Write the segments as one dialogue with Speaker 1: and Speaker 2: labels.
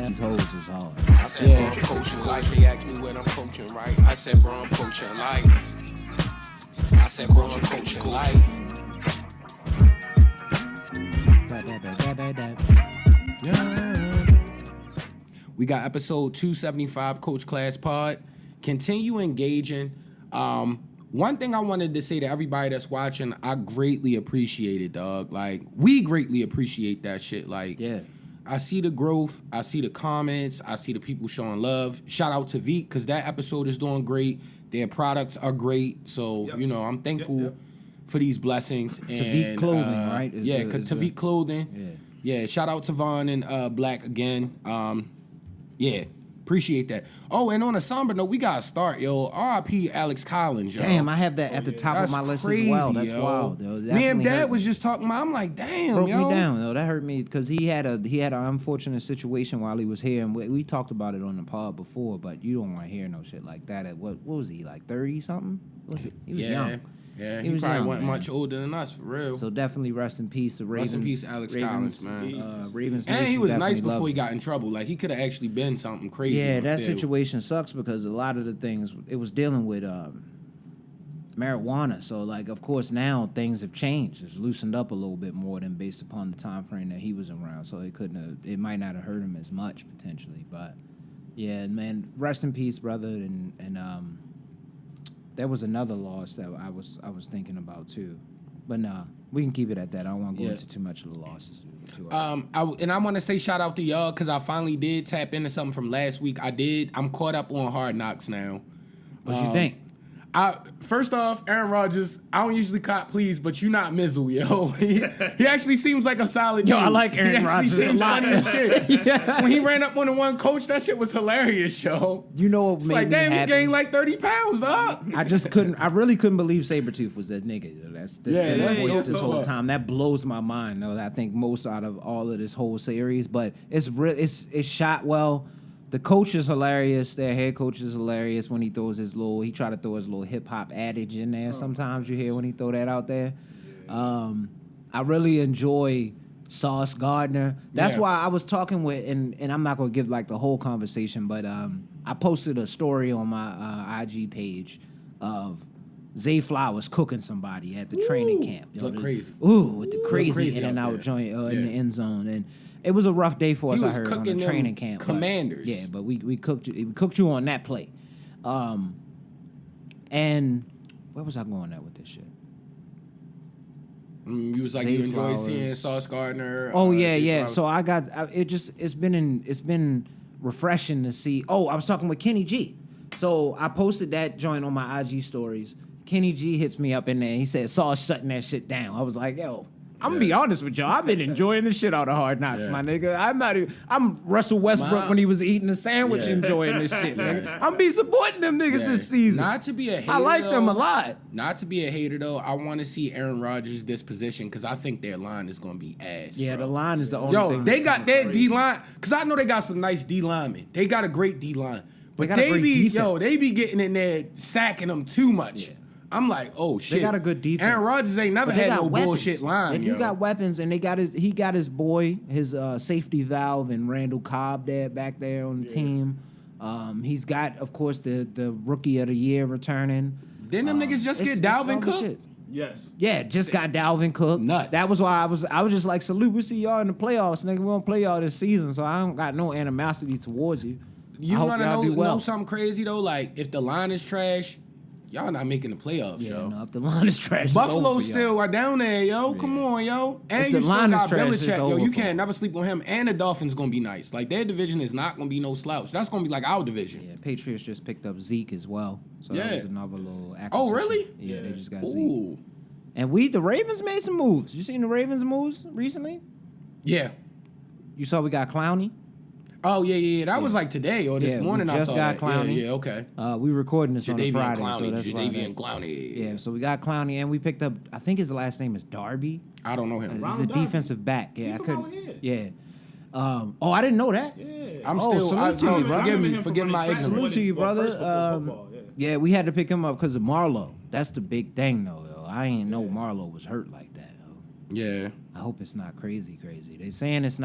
Speaker 1: these hoes is hard.
Speaker 2: I said, bro, I'm coaching life. They asked me what I'm coaching, right? I said, bro, I'm coaching life. I said, bro, I'm coaching life. Yeah. We got episode 275, Coach Class Pod. Continue engaging. One thing I wanted to say to everybody that's watching, I greatly appreciate it, dog. Like, we greatly appreciate that shit. Like,
Speaker 1: yeah.
Speaker 2: I see the growth. I see the comments. I see the people showing love. Shout out to Veek, because that episode is doing great. Their products are great. So, you know, I'm thankful for these blessings.
Speaker 1: To Veek Clothing, right?
Speaker 2: To Veek Clothing. Yeah, shout out to Vaughn and Black again. Yeah, appreciate that. Oh, and on a somber note, we got to start, yo. R.I.P. Alex Collins, yo.
Speaker 1: Damn, I have that at the top of my list as well. That's wild, yo.
Speaker 2: Me and Dad was just talking about, I'm like, damn,
Speaker 1: broke
Speaker 2: yo.
Speaker 1: me down, though. That hurt me because he had an unfortunate situation while he was here, and we talked about it on the pod before, but you don't want to hear no shit like that. At what was he, like 30-something? He was young.
Speaker 2: Yeah, he probably wasn't much older than us, for real.
Speaker 1: So definitely rest in peace to Ravens.
Speaker 2: Rest in peace, Alex Collins, man.
Speaker 1: Ravens.
Speaker 2: And he was nice before he got in trouble. Like, he could have actually been something crazy.
Speaker 1: Yeah, that situation sucks because a lot of the things, it was dealing with marijuana. So, like, of course, now things have changed. It's loosened up a little bit more than based upon the time frame that he was around. So it might not have hurt him as much, potentially. But, yeah, man, rest in peace, brother. And there was another loss that I was thinking about too, but nah, we can keep it at that. I don't want to go into too much of the losses.
Speaker 2: I want to say shout out to y'all because I finally did tap into something from last week. I'm caught up on Hard Knocks now.
Speaker 1: What you think?
Speaker 2: First off, Aaron Rodgers, I don't usually cop please, but you not Mizzle, yo. He actually seems like a solid dude.
Speaker 1: Yo, I like Aaron Rodgers
Speaker 2: He seems
Speaker 1: a lot.
Speaker 2: funny as shit. Yeah. When he ran up on the one coach, that shit was hilarious, yo.
Speaker 1: You know what
Speaker 2: it's
Speaker 1: made
Speaker 2: like,
Speaker 1: me
Speaker 2: damn,
Speaker 1: happy?
Speaker 2: he gained like 30 pounds, dog.
Speaker 1: I really couldn't believe Sabretooth was that nigga. That's voice this whole time. That blows my mind, though. I think most out of all of this whole series, but it's shot well. The coach is hilarious. Their head coach is hilarious when he throws he try to throw his little hip hop adage in there. Sometimes you hear when he throw that out there. I really enjoy Sauce Gardner. That's why I was talking with, and I'm not gonna give like the whole conversation, but I posted a story on my IG page of Zay Flowers cooking somebody at the training camp.
Speaker 2: Look crazy.
Speaker 1: With the crazy in and out joint in the end zone. And it was a rough day for us, I heard, on the training camp.
Speaker 2: Commanders.
Speaker 1: But we cooked you on that play. And where was I going at with this shit?
Speaker 2: You was like,
Speaker 1: Zay
Speaker 2: you enjoy
Speaker 1: Flowers.
Speaker 2: seeing Sauce Gardner.
Speaker 1: Oh yeah. So I got it's been refreshing to see. Oh, I was talking with Kenny G. So I posted that joint on my IG stories. Kenny G hits me up in there. He said, Sauce shutting that shit down. I was like, yo, I'm gonna be honest with y'all. I've been enjoying the shit out of Hard Knocks, my nigga. I'm Russell Westbrook when he was eating a sandwich, enjoying this shit, nigga. I'm be supporting them niggas this season.
Speaker 2: Not to be a hater,
Speaker 1: I like them a lot.
Speaker 2: Not to be a hater though. I want to see Aaron Rodgers' disposition because I think their line is gonna be ass.
Speaker 1: Yeah,
Speaker 2: bro.
Speaker 1: the line is the only thing.
Speaker 2: Yo, they got their D line because I know they got some nice D linemen. They got a great D line, but they be getting in there sacking them too much. Yeah. I'm like, oh shit.
Speaker 1: They got a good defense.
Speaker 2: Aaron Rodgers ain't never had no bullshit line.
Speaker 1: And you got weapons, and he got his boy, his safety valve, and Randall Cobb back there on the team. He's got, of course, the rookie of the year returning.
Speaker 2: Didn't them niggas just get Dalvin Cook?
Speaker 3: Shit. Yes.
Speaker 1: Yeah, just got Dalvin Cook.
Speaker 2: Nuts.
Speaker 1: That was why I was just like, salute, we see y'all in the playoffs, nigga. We don't play y'all this season, so I don't got no animosity towards you.
Speaker 2: You want to know something crazy though? Like, if the line is trash, y'all not making the playoffs, yo.
Speaker 1: No, if the line is trash,
Speaker 2: Buffalo still are down there, yo. Come on, yo. And you still got Belichick, yo. You can't never sleep on him. And the Dolphins gonna be nice. Like, their division is not gonna be no slouch. That's gonna be like our division.
Speaker 1: Yeah, Patriots just picked up Zeke as well. So that was another little acquisition.
Speaker 2: Oh, really?
Speaker 1: Yeah, they just got Zeke. And the Ravens made some moves. You seen the Ravens moves recently?
Speaker 2: Yeah.
Speaker 1: You saw we got Clowney?
Speaker 2: Oh, yeah. That was like today or this morning I saw that.
Speaker 1: Clowney.
Speaker 2: Yeah, okay.
Speaker 1: We recording this on a Friday.
Speaker 2: Jadeveon Clowney.
Speaker 1: Yeah, so we got Clowney, and we picked up, I think his last name is Darby.
Speaker 2: I don't know him.
Speaker 1: He's a defensive back. Yeah, I couldn't. Yeah. I didn't know that.
Speaker 3: Yeah.
Speaker 2: I'm still. Forgive me. Forgive my ignorance.
Speaker 1: Salute to you, brother. Yeah, we had to pick him up because of Marlo. That's the big thing, though. I ain't know Marlo was hurt like that.
Speaker 2: Yeah.
Speaker 1: I hope it's not crazy. They saying it's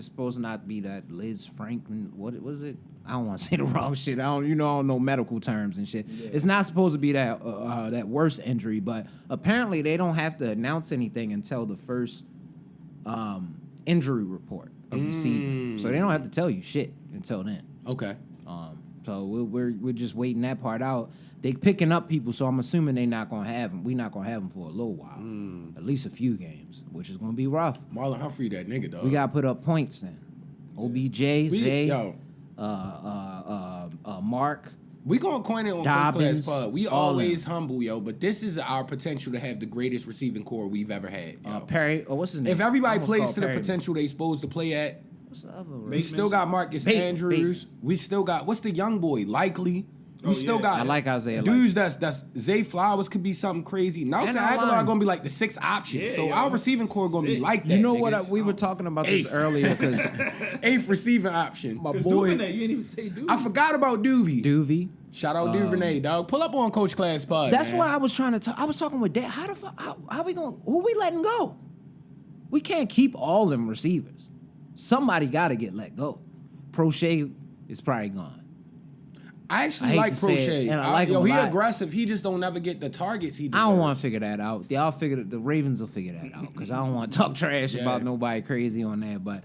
Speaker 1: supposed to not be that Liz Franklin. What was it? I don't want to say the wrong shit. I don't know medical terms and shit. Yeah. It's not supposed to be that worst injury, but apparently they don't have to announce anything until the first injury report of the season. So they don't have to tell you shit until then.
Speaker 2: Okay.
Speaker 1: So we're just waiting that part out. They picking up people, so I'm assuming they not gonna have them. We not gonna have them for a little while, at least a few games, which is gonna be rough.
Speaker 2: Marlon Humphrey, that nigga, dog.
Speaker 1: We gotta put up points then. OBJ, Zay, Mark.
Speaker 2: We gonna coin it on
Speaker 1: Dobbins,
Speaker 2: Coach Class Pod. We always humble, yo, but this is our potential to have the greatest receiving core we've ever had.
Speaker 1: Perry, what's his name?
Speaker 2: If everybody plays to the potential they supposed to play at,
Speaker 1: what's the other
Speaker 2: we still got Marcus Andrews. We still got what's the young boy Likely. We still got.
Speaker 1: I like Isaiah.
Speaker 2: Dudes, that's Zay Flowers could be something crazy. Nelson Aguilar gonna be like the sixth option. So our receiving core gonna be like that.
Speaker 1: You know what? We were talking about this earlier because
Speaker 2: eighth receiving option.
Speaker 3: My boy, you didn't even say Duvernay.
Speaker 2: I forgot about Duvie. Shout out Duvernay, dog. Pull up on Coach Class Pod.
Speaker 1: That's why I was trying to talk. I was talking with Dad. How the fuck? How we going? Who we letting go? We can't keep all them receivers. Somebody got to get let go. Prochet is probably gone.
Speaker 2: I actually like Prochet.
Speaker 1: And I like him
Speaker 2: he aggressive. He just don't never get the targets he deserves.
Speaker 1: I don't want to figure that out. Y'all the Ravens will figure that out because I don't want to talk trash about nobody crazy on that. But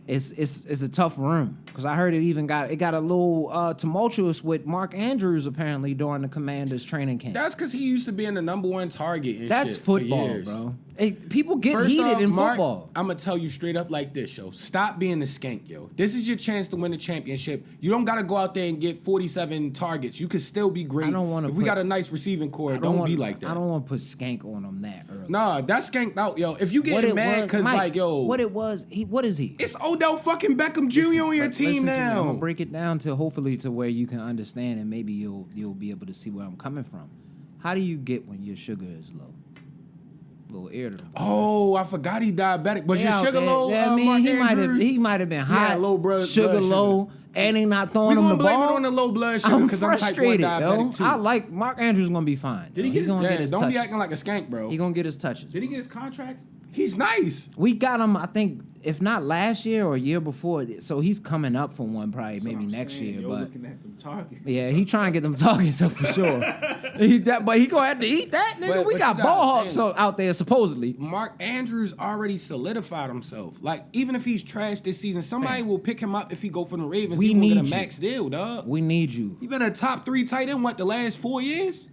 Speaker 1: it's a tough room because I heard it got a little tumultuous with Mark Andrews apparently during the Commanders training camp.
Speaker 2: That's because he used to be in the #1 target. And
Speaker 1: that's
Speaker 2: shit
Speaker 1: football,
Speaker 2: for years.
Speaker 1: bro. Hey, people get heated in football.
Speaker 2: I'm gonna tell you straight up like this, yo. Stop being the skank, yo. This is your chance to win the championship. You don't gotta go out there and get 47 targets. You can still be great.
Speaker 1: I don't want to.
Speaker 2: If we got a nice receiving core, don't be like that.
Speaker 1: I don't want to put skank on him that early.
Speaker 2: Nah, that's skanked out, yo. If you getting mad because like, yo,
Speaker 1: what it was, what is he?
Speaker 2: It's Odell fucking Beckham Jr. on your team now.
Speaker 1: I'm gonna break it down to hopefully to where you can understand and maybe you'll be able to see where I'm coming from. How do you get when your sugar is low? Little irritable.
Speaker 2: Oh, I forgot he diabetic. Was your sugar low?
Speaker 1: Yeah, I mean, he might have been high.
Speaker 2: Low
Speaker 1: sugar low, and he not throwing him the ball.
Speaker 2: We gonna blame it on the low blood sugar because I'm type 1 diabetic too.
Speaker 1: I like Mark Andrews gonna be fine.
Speaker 3: Did he get his?
Speaker 2: Don't be acting like a skank, bro.
Speaker 1: He gonna get his touches.
Speaker 3: Did he get his contract?
Speaker 2: He's nice.
Speaker 1: We got him, I think, if not last year or a year before. So he's coming up for one probably maybe next year.
Speaker 3: You're
Speaker 1: but
Speaker 3: looking at them targets.
Speaker 1: Yeah, he trying to get them targets up for sure. But he gonna have to eat that, nigga. We got ball hawks out there supposedly.
Speaker 2: Mark Andrews already solidified himself. Like even if he's trash this season, somebody will pick him up if he go for the Ravens. He gonna get a max deal, dog.
Speaker 1: We need you.
Speaker 2: You been a top 3 tight end the last 4 years?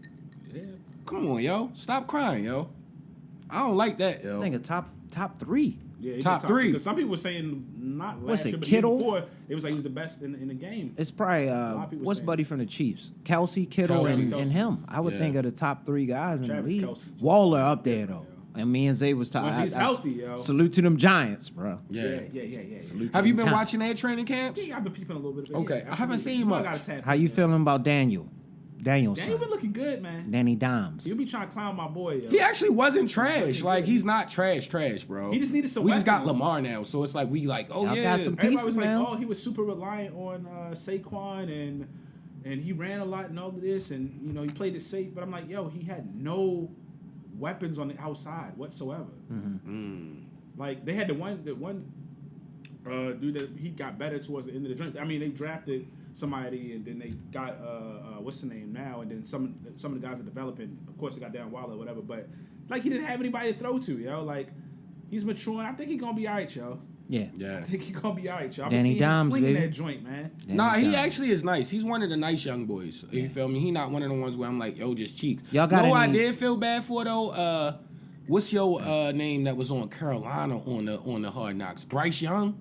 Speaker 3: Yeah.
Speaker 2: Come on, yo. Stop crying, yo. I don't like that, yo.
Speaker 1: I think a top 3.
Speaker 3: Yeah,
Speaker 2: top 3.
Speaker 3: Because some people were saying not last year, but
Speaker 1: Kittle?
Speaker 3: before it was like he was the best in the game.
Speaker 1: It's probably what's buddy from the Chiefs? Kelsey, Kittle, and him. I would think of the top 3 guys in the league.
Speaker 3: Kelce.
Speaker 1: Waller up there though. And me and Zay was talking.
Speaker 3: Well, he's healthy, yo.
Speaker 1: Salute to them Giants, bro.
Speaker 3: Yeah.
Speaker 2: Have you been watching their training camps?
Speaker 3: Yeah, I've been peeping a little bit.
Speaker 2: Okay, I haven't seen much.
Speaker 1: How you feeling about Daniel? Daniel
Speaker 3: been looking good, man.
Speaker 1: Danny Dimes.
Speaker 3: You'll be trying to clown my boy, yo.
Speaker 2: He actually wasn't trash. Like he's not trash, bro.
Speaker 3: He just needed some
Speaker 2: We just got
Speaker 3: weapons.
Speaker 2: Lamar now, so it's like we like, oh
Speaker 1: Y'all
Speaker 2: yeah.
Speaker 1: got some
Speaker 3: Everybody
Speaker 1: pieces
Speaker 3: was like,
Speaker 1: now.
Speaker 3: oh, he was super reliant on Saquon and he ran a lot and all of this, and you know he played it safe. But I'm like, yo, he had no weapons on the outside whatsoever. Like they had the one dude that he got better towards the end of the joint. I mean, they drafted somebody and then they got what's the name now, and then some of the guys are developing. Of course, they got Dan Waller or whatever, but like he didn't have anybody to throw to, yo. Like he's maturing. I think he's gonna be all right, yo.
Speaker 1: Yeah.
Speaker 3: I think he's gonna be all right, yo. I've
Speaker 1: Danny
Speaker 3: been seeing him
Speaker 1: Dimes,
Speaker 3: slinging
Speaker 1: baby.
Speaker 3: that joint, man.
Speaker 2: Nah, he actually is nice. He's one of the nice young boys. You feel me? He not one of the ones where I'm like, yo, just cheeks.
Speaker 1: Y'all got
Speaker 2: I did feel bad for though. What's your name that was on Carolina on the Hard Knocks? Bryce Young.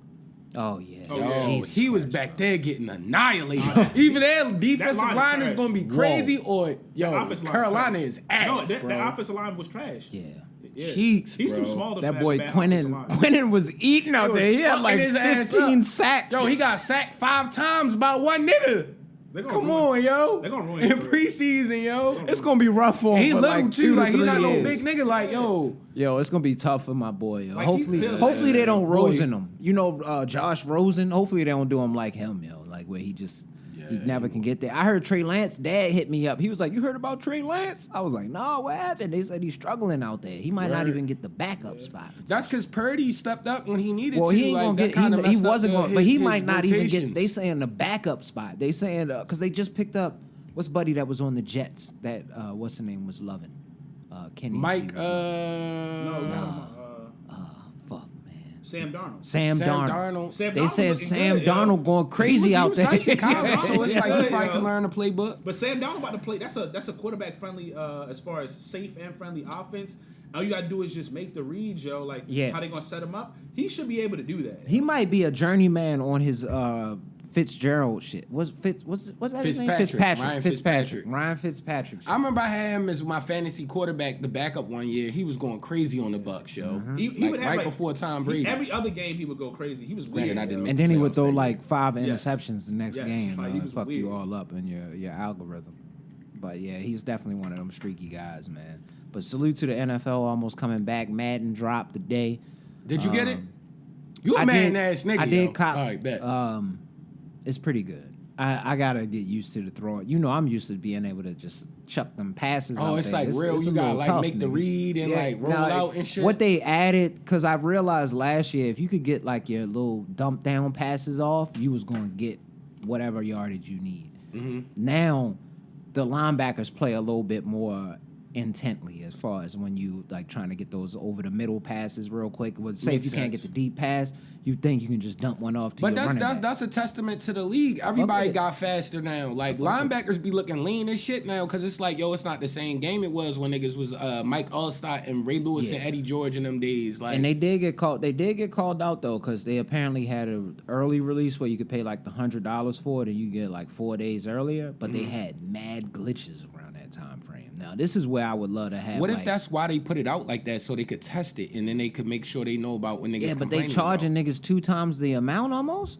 Speaker 1: Oh yeah.
Speaker 2: Yo, he was back there getting annihilated. Either their defensive line is gonna be crazy, or Carolina is ass,
Speaker 3: no,
Speaker 2: bro.
Speaker 3: That offensive line was trash.
Speaker 1: Yeah.
Speaker 2: Cheeks,
Speaker 3: He's
Speaker 2: bro.
Speaker 3: too small to
Speaker 1: That
Speaker 3: have
Speaker 1: boy
Speaker 3: a bad offensive line.
Speaker 1: Quentin was eating out there. He had like
Speaker 2: his ass
Speaker 1: 15
Speaker 2: up.
Speaker 1: sacks.
Speaker 2: Yo, he got sacked 5 times by one nigga. Come on, yo.
Speaker 3: They're gonna ruin
Speaker 2: in
Speaker 3: it.
Speaker 2: preseason, yo.
Speaker 1: It's gonna be rough for him.
Speaker 2: He
Speaker 1: for
Speaker 2: little
Speaker 1: like
Speaker 2: too,
Speaker 1: 2 to
Speaker 2: like he
Speaker 1: 3
Speaker 2: not no
Speaker 1: years.
Speaker 2: big nigga. Like yo,
Speaker 1: it's gonna be tough for my boy. Yo.
Speaker 3: Like,
Speaker 1: hopefully they don't
Speaker 2: boy.
Speaker 1: Rosen him. You know, Josh Rosen. Hopefully they don't do him like him, yo. Like where he just He never can get there. I heard Trey Lance dad hit me up. He was like, "You heard about Trey Lance?" I was like, "No, what happened?" They said he's struggling out there. He might not even get the backup spot.
Speaker 2: That's because Purdy stepped up when he needed to.
Speaker 1: Well, he ain't gonna get. He wasn't going, but he might not even get.
Speaker 2: rotations.
Speaker 1: They saying the backup spot. They saying because they just picked up what's buddy that was on the Jets. That what's the name was loving. Kenny.
Speaker 2: Mike.
Speaker 1: Fuck man.
Speaker 3: Sam Darnold.
Speaker 1: Sam Darnold.
Speaker 3: Sam
Speaker 1: They
Speaker 3: Darnold
Speaker 1: said
Speaker 3: was looking
Speaker 1: Sam
Speaker 3: good, yo.
Speaker 1: Darnold going crazy out there.
Speaker 2: He was nice in college, so it's like he probably
Speaker 3: Yo.
Speaker 2: can learn the playbook.
Speaker 3: But Sam Darnold about to play. That's a quarterback friendly as far as safe and friendly offense. All you gotta do is just make the reads, yo. Like how they gonna set him up. He should be able to do that.
Speaker 1: He might be a journeyman on his Fitzgerald shit. What's that his name?
Speaker 2: Fitzpatrick.
Speaker 1: Ryan Fitzpatrick.
Speaker 2: I remember I had him as my fantasy quarterback, the backup one year. He was going crazy on the Bucs, yo.
Speaker 3: He
Speaker 2: like,
Speaker 3: would have
Speaker 2: right before Tom Brady.
Speaker 3: Every other game he would go crazy. He was weird.
Speaker 2: I didn't
Speaker 3: yo.
Speaker 1: And then he would throw
Speaker 2: playoffs
Speaker 1: like 5
Speaker 3: Yes.
Speaker 1: interceptions the next
Speaker 3: Yes.
Speaker 1: game.
Speaker 3: Like, he was
Speaker 1: fuck
Speaker 3: weird.
Speaker 1: you all up in your algorithm. But yeah, he's definitely one of them streaky guys, man. But salute to the NFL almost coming back. Madden dropped today.
Speaker 2: Did you get it? You a Madden ass nigga,
Speaker 1: I did
Speaker 2: yo.
Speaker 1: cop.
Speaker 2: All right, bet.
Speaker 1: It's pretty good. I gotta get used to the throwing. You know, I'm used to being able to just chuck them passes.
Speaker 2: Oh,
Speaker 1: out
Speaker 2: it's
Speaker 1: there.
Speaker 2: like real.
Speaker 1: It's
Speaker 2: You
Speaker 1: a
Speaker 2: gotta
Speaker 1: little
Speaker 2: like
Speaker 1: tough,
Speaker 2: make the
Speaker 1: nigga.
Speaker 2: read and like roll
Speaker 1: Now,
Speaker 2: out and shit.
Speaker 1: What they added, because I realized last year, if you could get like your little dump down passes off, you was gonna get whatever yardage you need.
Speaker 2: Mm-hmm.
Speaker 1: Now, the linebackers play a little bit more intently as far as when you like trying to get those over the middle passes real quick. Well, say
Speaker 2: Makes
Speaker 1: if you can't get
Speaker 2: sense.
Speaker 1: the deep pass, you think you can just dump one off to
Speaker 2: But
Speaker 1: your running back.
Speaker 2: that's a testament to the league. Everybody
Speaker 1: it.
Speaker 2: got faster now. Like linebackers be looking lean as shit now because it's like, yo, it's not the same game it was when niggas was Mike Allstott and Ray Lewis and Eddie George in them days. Like,
Speaker 1: And they did get called. They did get called out though, because they apparently had an early release where you could pay like the $100 for it, and you get like 4 days earlier. But they had mad glitches around that time frame. Now this is where I would love to have.
Speaker 2: what if
Speaker 1: like,
Speaker 2: that's why they put it out like that so they could test it and then they could make sure they know about when niggas
Speaker 1: Yeah, but they
Speaker 2: complaining
Speaker 1: charging
Speaker 2: about.
Speaker 1: niggas 2 times the amount almost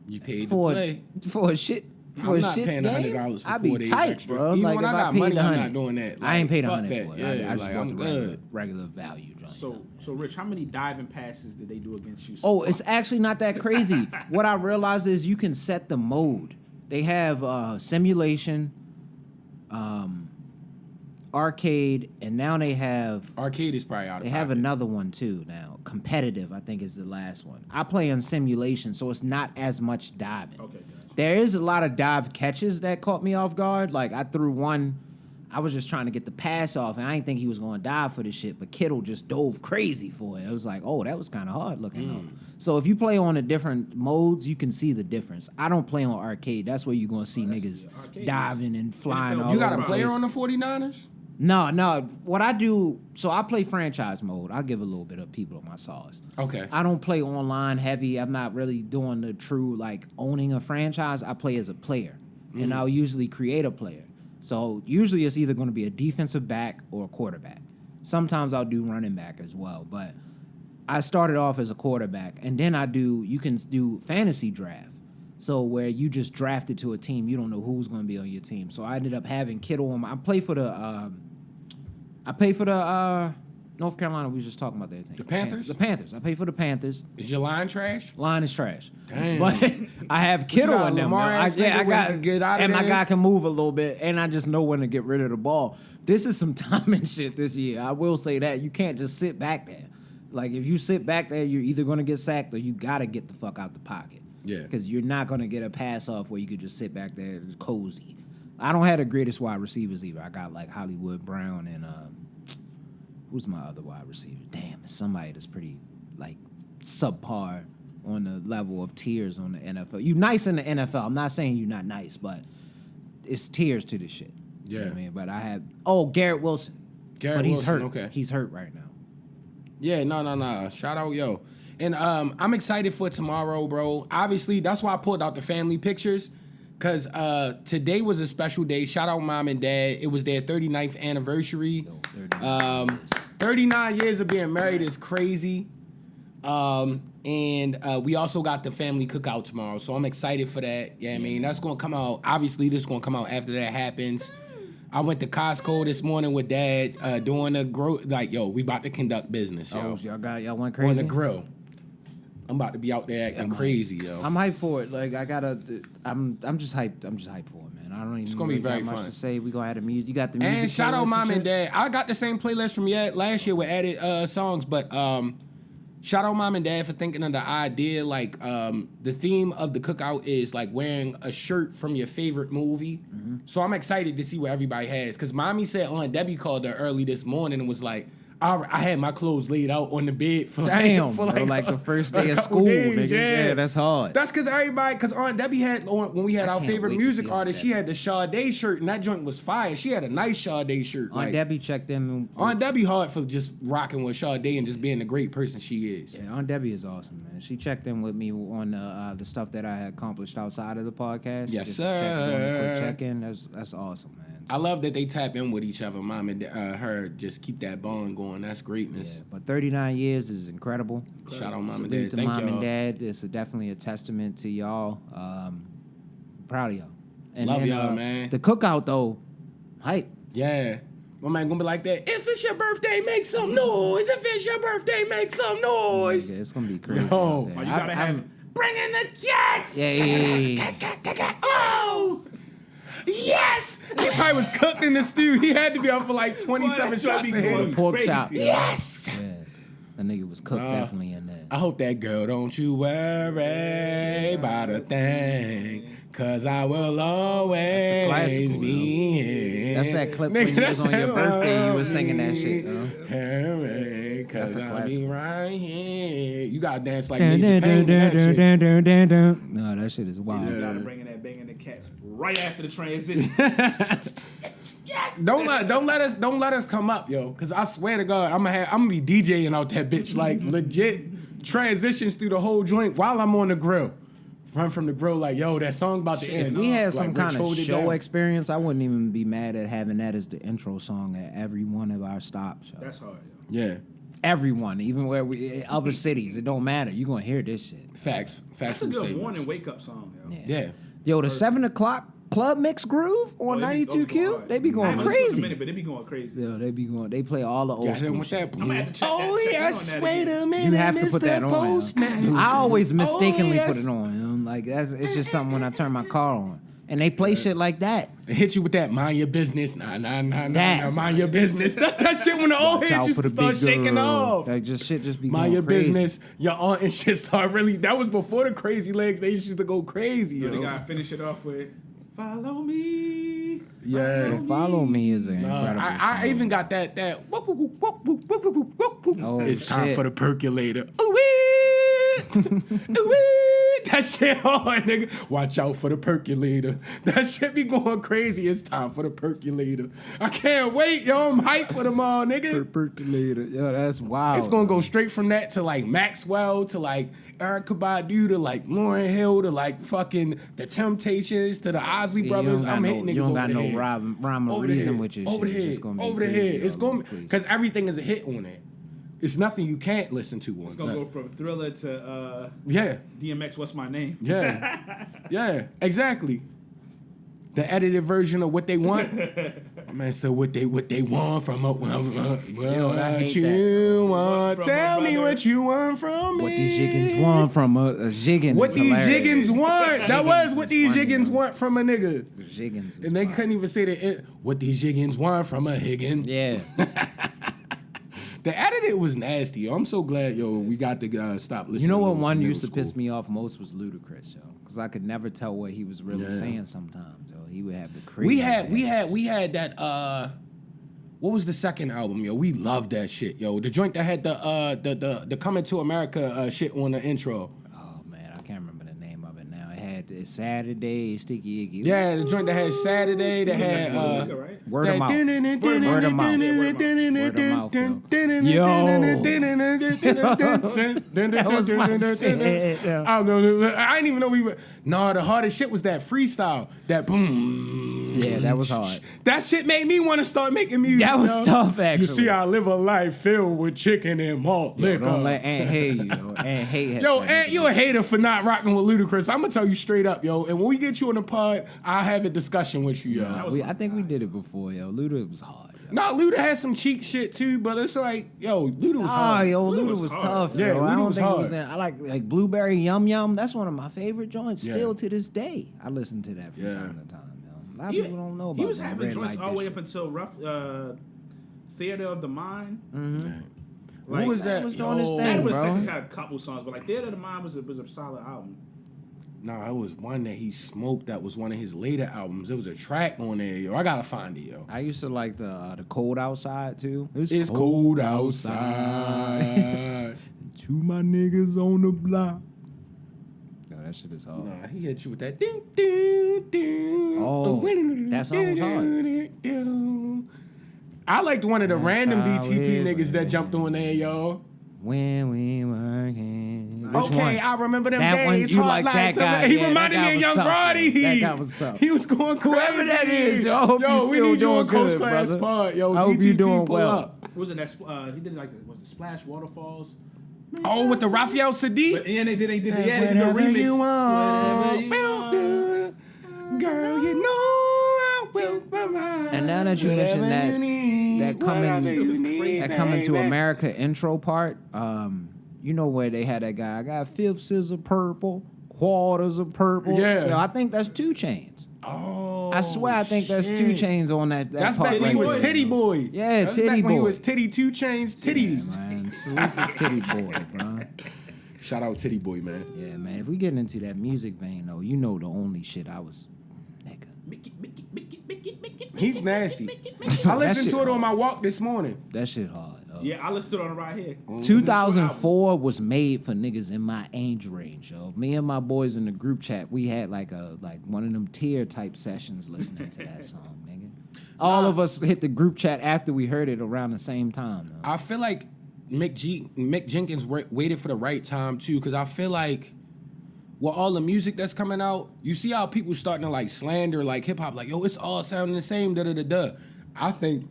Speaker 2: You paid
Speaker 1: for
Speaker 2: to play.
Speaker 1: for a shit. For
Speaker 2: I'm
Speaker 1: a
Speaker 2: not
Speaker 1: shit
Speaker 2: paying
Speaker 1: game?
Speaker 2: $100 for
Speaker 1: I'd
Speaker 2: 4
Speaker 1: be
Speaker 2: days
Speaker 1: tight,
Speaker 2: extra.
Speaker 1: bro.
Speaker 2: Even
Speaker 1: Like,
Speaker 2: when
Speaker 1: if
Speaker 2: I got
Speaker 1: paid
Speaker 2: money, I'm
Speaker 1: 100,
Speaker 2: not doing that.
Speaker 1: I ain't
Speaker 2: Like,
Speaker 1: paid
Speaker 2: fuck
Speaker 1: 100
Speaker 2: that.
Speaker 1: for it.
Speaker 2: Yeah,
Speaker 1: I just
Speaker 2: like,
Speaker 1: bought
Speaker 2: I'm
Speaker 1: the
Speaker 2: good.
Speaker 1: regular value joint.
Speaker 3: So Rich, how many diving passes did they do against you?
Speaker 1: Oh, it's actually not that crazy. What I realized is you can set the mode. They have simulation, arcade, and now they have
Speaker 2: Arcade is probably out of
Speaker 1: they have
Speaker 2: pocket.
Speaker 1: another one too now. Competitive, I think, is the last one. I play on simulation, so it's not as much diving.
Speaker 3: Okay, gotcha.
Speaker 1: There is a lot of dive catches that caught me off guard. Like I threw one, I was just trying to get the pass off, and I didn't think he was going to dive for the shit. But Kittle just dove crazy for it. It was like, oh, that was kind of hard looking. Though. So if you play on the different modes, you can see the difference. I don't play on arcade. That's where you're going to see niggas
Speaker 3: arcade
Speaker 1: diving and flying.
Speaker 3: NFL.
Speaker 1: All
Speaker 2: You got
Speaker 1: over
Speaker 2: a
Speaker 1: the
Speaker 2: player
Speaker 1: place.
Speaker 2: on the 49ers?
Speaker 1: No. What I do, so I play franchise mode. I'll give a little bit of people on my sauce.
Speaker 2: Okay.
Speaker 1: I don't play online heavy. I'm not really doing the true, like, owning a franchise. I play as a player. And I'll usually create a player. So usually it's either going to be a defensive back or a quarterback. Sometimes I'll do running back as well. But I started off as a quarterback. And then you can do fantasy draft. So where you just drafted to a team, you don't know who's going to be on your team. So I ended up having Kittle on I play for the North Carolina. We was just talking about that team.
Speaker 2: The Panthers?
Speaker 1: The Panthers. I pay for the Panthers.
Speaker 2: Is your line trash?
Speaker 1: Line is trash.
Speaker 2: Damn.
Speaker 1: But I have Kittle
Speaker 2: got
Speaker 1: in them.
Speaker 2: Lamar
Speaker 1: though.
Speaker 2: ass nigga when he can get out of
Speaker 1: and my
Speaker 2: there?
Speaker 1: guy can move a little bit, and I just know when to get rid of the ball. This is some timing shit this year. I will say that. You can't just sit back there. Like, if you sit back there, you're either going to get sacked or you got to get the fuck out the pocket.
Speaker 2: Yeah.
Speaker 1: Because you're not going to get a pass off where you could just sit back there and cozy. I don't have the greatest wide receivers either. I got, like, Hollywood Brown and who's my other wide receiver? Damn, it's somebody that's pretty, like, subpar on the level of tiers on the NFL. You nice in the NFL. I'm not saying you're not nice, but it's tiers to this shit. You know what I mean? But I had Garrett Wilson. But he's
Speaker 2: Wilson,
Speaker 1: hurt.
Speaker 2: okay.
Speaker 1: He's hurt right now.
Speaker 2: Yeah, no. Shout out, yo. And I'm excited for tomorrow, bro. Obviously, that's why I pulled out the family pictures. Because today was a special day. Shout out mom and dad. It was their 39th anniversary. 39 years of being married is crazy. And we also got the family cookout tomorrow. So I'm excited for that. Yeah, I mean, that's going to come out. Obviously, this is going to come out after that happens. I went to Costco this morning with dad doing a we about to conduct business, yo.
Speaker 1: Y'all went crazy?
Speaker 2: On the grill. I'm about to be out there acting crazy, yo.
Speaker 1: I'm hyped for it. Like I'm just hyped. I'm just hyped for it, man. I don't even. It's
Speaker 2: gonna be very
Speaker 1: much
Speaker 2: fun.
Speaker 1: to say. We gonna have the music. You got the music.
Speaker 2: And shout out Mom and
Speaker 1: shit?
Speaker 2: Dad. I got the same playlist from last year with added songs, but shout out Mom and Dad for thinking of the idea. Like the theme of the cookout is like wearing a shirt from your favorite movie. Mm-hmm. So I'm excited to see what everybody has. Cause Mommy said Aunt Debbie called her early this morning and was like, I had my clothes laid out on the bed for
Speaker 1: like the first day of school.
Speaker 2: Days,
Speaker 1: yeah, that's hard.
Speaker 2: That's because Aunt Debbie had, when we had our favorite music artist, she had the Sade shirt, and that joint was fire. She had a nice Sade shirt.
Speaker 1: Aunt Debbie checked in.
Speaker 2: Aunt Debbie hard for just rocking with Sade and just being the great person she is.
Speaker 1: Yeah, Aunt Debbie is awesome, man. She checked in with me on the stuff that I had accomplished outside of the podcast.
Speaker 2: Yes,
Speaker 1: just
Speaker 2: sir.
Speaker 1: Check in. That's awesome, man.
Speaker 2: I love that they tap in with each other. Mom and her just keep that bond going. That's greatness.
Speaker 1: Yeah, but 39 years is incredible.
Speaker 2: Shout out Mom and
Speaker 1: Salute
Speaker 2: Dad.
Speaker 1: to
Speaker 2: Thank
Speaker 1: Mom
Speaker 2: y'all.
Speaker 1: and Dad. It's definitely a testament to y'all. Proud of y'all. And
Speaker 2: Love
Speaker 1: then,
Speaker 2: y'all, man.
Speaker 1: The cookout though, hype.
Speaker 2: Yeah. My man gonna be like that. If it's your birthday, make some noise. If it's your birthday, make some noise.
Speaker 1: Yeah, it's gonna be crazy.
Speaker 2: Yo.
Speaker 1: out there.
Speaker 3: Oh, you gotta have bring in the cats.
Speaker 1: Yeah.
Speaker 2: Oh! Yes! He probably was cooked in the stew. He had to be up for like 27 shots of Henny.
Speaker 1: Pork
Speaker 3: Crazy.
Speaker 1: chop.
Speaker 2: Yes!
Speaker 1: Yeah. That nigga was cooked definitely in there.
Speaker 2: I hope that girl don't you worry about a thing, cause I will always
Speaker 1: classical,
Speaker 2: be here.
Speaker 1: That's that clip when you was on your birthday, you was singing that shit,
Speaker 2: Hurry, cause
Speaker 1: That's a
Speaker 2: I'll be
Speaker 1: classic.
Speaker 2: right here. You gotta dance like Major Payne with that shit.
Speaker 1: No, that shit is wild.
Speaker 3: You gotta bring in that banging the cats right after the transition.
Speaker 2: Don't let us come up, yo. Cause I swear to God, I'm gonna be DJing out that bitch, like legit transitions through the whole joint while I'm on the grill. Run from the grill like, yo, that song about to end.
Speaker 1: If we had some
Speaker 2: Like,
Speaker 1: kind
Speaker 2: Rich,
Speaker 1: of
Speaker 2: hold it
Speaker 1: show
Speaker 2: down.
Speaker 1: experience, I wouldn't even be mad at having that as the intro song at every one of our stops. Yo.
Speaker 3: That's hard, yo.
Speaker 2: Yeah,
Speaker 1: Everyone, even where we other cities, it don't matter. You gonna hear this shit.
Speaker 2: facts
Speaker 3: That's a
Speaker 2: from
Speaker 3: good
Speaker 2: statements.
Speaker 3: morning wake up song, yo.
Speaker 2: Yeah.
Speaker 1: Yo, the 7 o'clock club mix groove on
Speaker 3: They be going
Speaker 1: 92Q,
Speaker 3: hard.
Speaker 1: they be
Speaker 3: I
Speaker 1: going
Speaker 3: haven't listened to it in a
Speaker 1: crazy.
Speaker 3: minute, but they be going crazy.
Speaker 1: Yo, they be going. They play all the old
Speaker 2: Got him
Speaker 1: school
Speaker 2: with
Speaker 1: shit.
Speaker 2: that.
Speaker 3: I'm gonna have to check
Speaker 2: Oh
Speaker 3: that,
Speaker 2: yes,
Speaker 3: check on that
Speaker 2: wait
Speaker 3: again.
Speaker 2: a minute,
Speaker 1: You have to put
Speaker 2: Mr.
Speaker 1: that on. Yo.
Speaker 2: Postman.
Speaker 1: I always mistakenly
Speaker 2: Oh,
Speaker 1: put
Speaker 2: yes.
Speaker 1: it on. You know? Like it's just something when I turn my car on, and they play shit like that.
Speaker 2: It hit you with that mind your business. Nah,
Speaker 1: That.
Speaker 2: mind your business. That's that shit when the old
Speaker 1: Watch
Speaker 2: heads
Speaker 1: out
Speaker 2: used
Speaker 1: for
Speaker 2: to
Speaker 1: the
Speaker 2: start
Speaker 1: big
Speaker 2: shaking
Speaker 1: girl.
Speaker 2: off.
Speaker 1: Like just shit just be
Speaker 2: Mind
Speaker 1: going
Speaker 2: your
Speaker 1: crazy.
Speaker 2: business. Your aunt and shit start really. That was before the crazy legs. They used to go crazy,
Speaker 3: So they
Speaker 2: yo.
Speaker 3: gotta finish it off with "Follow Me."
Speaker 2: Yeah.
Speaker 1: Follow Me is an incredible
Speaker 2: I
Speaker 1: song.
Speaker 2: even got that.
Speaker 1: Oh,
Speaker 2: It's time
Speaker 1: shit.
Speaker 2: for the percolator. Ooh-wee. Ooh-wee. That shit hard, nigga. Watch out for the percolator. That shit be going crazy. It's time for the percolator. I can't wait, yo. I'm hyped for them all, nigga.
Speaker 1: Percolator. Yo, that's wild.
Speaker 2: It's gonna go straight from that to like Maxwell to like Erykah Badu to like Lauryn Hill to like fucking The Temptations to the Osley Brothers. I'm hitting niggas
Speaker 1: You don't
Speaker 2: over
Speaker 1: got
Speaker 2: the
Speaker 1: no
Speaker 2: head.
Speaker 1: rhyme or
Speaker 2: Over the
Speaker 1: reason
Speaker 2: head.
Speaker 1: with your
Speaker 2: Over
Speaker 1: shit.
Speaker 2: the
Speaker 1: It's
Speaker 2: head.
Speaker 1: just gonna be
Speaker 2: Over the
Speaker 1: crazy
Speaker 2: head. It's
Speaker 1: all over
Speaker 2: going
Speaker 1: the place.
Speaker 2: because everything is a hit on it. It's nothing you can't listen to on
Speaker 3: It's gonna
Speaker 2: that.
Speaker 3: go from Thriller to
Speaker 2: Yeah.
Speaker 3: DMX. What's my name?
Speaker 2: Yeah. Yeah. Exactly. The edited version of what they want. My man said what they want from a
Speaker 1: I
Speaker 2: what
Speaker 1: hate
Speaker 2: you want.
Speaker 3: From
Speaker 2: Tell
Speaker 3: a
Speaker 2: me
Speaker 3: brother.
Speaker 2: what you want from me.
Speaker 1: What these jiggins want from a jiggin.
Speaker 2: What
Speaker 1: is
Speaker 2: these
Speaker 1: hilarious.
Speaker 2: jiggins want. That was what
Speaker 1: is
Speaker 2: these
Speaker 1: funny,
Speaker 2: jiggins
Speaker 1: man.
Speaker 2: want from a nigga.
Speaker 1: Jiggins is
Speaker 2: And they
Speaker 1: wild.
Speaker 2: couldn't even say that. What these jiggins want from a higgin.
Speaker 1: Yeah.
Speaker 2: The edited was nasty. Yo. I'm so glad, yo, we got to stop listening.
Speaker 1: You know what
Speaker 2: to
Speaker 1: one
Speaker 2: middle
Speaker 1: used to
Speaker 2: school.
Speaker 1: piss me off most was Ludacris, yo. Because I could never tell what he was really
Speaker 2: Yeah.
Speaker 1: saying sometimes, yo. He would have the crazy.
Speaker 2: We had that. What was the second album, yo? We loved that shit, yo. The joint that had the Coming to America shit on the intro.
Speaker 1: Oh man, I can't remember the name of it now. It had it's Saturday, Sticky Icky.
Speaker 2: Yeah, the joint that had Saturday, that had
Speaker 3: Nigga, right?
Speaker 1: Word of mouth.
Speaker 2: Word
Speaker 1: of mouth. That was my shit, yo.
Speaker 2: I don't know. I didn't even know we were. No, the hardest shit was that freestyle. That boom.
Speaker 1: Yeah, that was hard.
Speaker 2: That shit made me want to start making music.
Speaker 1: That was
Speaker 2: yo.
Speaker 1: tough,
Speaker 2: You
Speaker 1: actually.
Speaker 2: see, I live a life filled with chicken and malt liquor.
Speaker 1: Don't let Aunt hate you, yo. Aunt hate.
Speaker 2: Yo, Aunt, you a hater for not rocking with Ludacris. I'm gonna tell you straight up. up, yo. And when we get you on the pod, I'll have a discussion with you, yo.
Speaker 1: I think we did it before, yo. Luda was hard.
Speaker 2: Nah, Luda had some cheek shit too, but it's like, yo, Luda was hard.
Speaker 1: Yo, Luda was tough.
Speaker 2: Yeah,
Speaker 1: yo.
Speaker 2: Luda
Speaker 1: I don't
Speaker 2: was
Speaker 1: think
Speaker 2: hard.
Speaker 1: It was I like Blueberry Yum Yum. That's one of my favorite joints still to this day. I listen to that from time to time, yo. A lot of people don't know about that.
Speaker 3: He was having joints all the way up until Theater of the Mind.
Speaker 1: Mm-hmm.
Speaker 2: Like, who was that?
Speaker 1: Was doing his thing,
Speaker 3: Theater
Speaker 1: bro.
Speaker 3: of the had a couple songs, but like Theater of the Mind was a solid album.
Speaker 2: Nah, it was one that he smoked that was one of his later albums. There was a track on there, yo. I gotta find it, yo.
Speaker 1: I used to like the Cold Outside too.
Speaker 2: It's cold outside.
Speaker 1: To my niggas on the block. Yo, that shit is hard.
Speaker 2: Nah, he hit you with that. Ding, ding, ding.
Speaker 1: Oh, that song was hard.
Speaker 2: I liked one of the random DTP niggas that jumped on there, yo.
Speaker 1: When we working.
Speaker 2: Okay, I remember them
Speaker 1: that
Speaker 2: days.
Speaker 1: One, you
Speaker 2: Hard
Speaker 1: like
Speaker 2: Lives.
Speaker 1: that guy.
Speaker 2: He
Speaker 1: Yeah,
Speaker 2: reminded me of Young Brody.
Speaker 1: That guy was tough.
Speaker 2: He was going crazy.
Speaker 1: Whoever that is, yo, I hope
Speaker 2: yo,
Speaker 1: you
Speaker 2: we
Speaker 1: still
Speaker 2: need you on
Speaker 1: doing
Speaker 2: Coach
Speaker 1: good,
Speaker 2: Class
Speaker 1: brother.
Speaker 2: Pod. Yo,
Speaker 1: I hope
Speaker 2: DTP
Speaker 1: you doing
Speaker 2: pull
Speaker 1: well.
Speaker 2: up.
Speaker 3: What was it that he did like was it Splash Waterfalls?
Speaker 2: Oh, with the Raphael Sadiq.
Speaker 3: But and they did the
Speaker 2: Whatever
Speaker 3: remix.
Speaker 2: you want.
Speaker 3: Whatever you want.
Speaker 2: Girl, you know I will provide.
Speaker 1: And now that you mentioned that coming to America intro part, you know where they had that guy. I got fifths of purple, quarters of purple.
Speaker 2: Yeah.
Speaker 1: Yo, I think that's 2 Chainz.
Speaker 2: Oh,
Speaker 1: I swear, I think that's 2 Chainz on that.
Speaker 2: That's
Speaker 1: part
Speaker 2: back when he
Speaker 1: right
Speaker 2: was
Speaker 1: there.
Speaker 2: Titty Boy.
Speaker 1: Yeah,
Speaker 2: That's
Speaker 1: Titty
Speaker 2: back when he
Speaker 1: Boy.
Speaker 2: was Titty 2 Chainz titties.
Speaker 1: Yeah, man. Salute the Titty Boy, bro.
Speaker 2: Shout out Titty Boy, man.
Speaker 1: Yeah, man. If we get into that music vein, though, you know the only shit I was, nigga.
Speaker 2: He's nasty. I listened to it on my walk this morning.
Speaker 1: That shit hard.
Speaker 3: Yeah, I listened to it on the ride here.
Speaker 1: 2004 was made for niggas in my age range, yo. Me and my boys in the group chat, we had like one of them tier type sessions listening to that song, nigga. All of us hit the group chat after we heard it around the same time. Though.
Speaker 2: I feel like Mick Jenkins waited for the right time too, because I feel like with all the music that's coming out, you see how people starting to like slander like hip hop, like yo, it's all sounding the same, da da da da. I think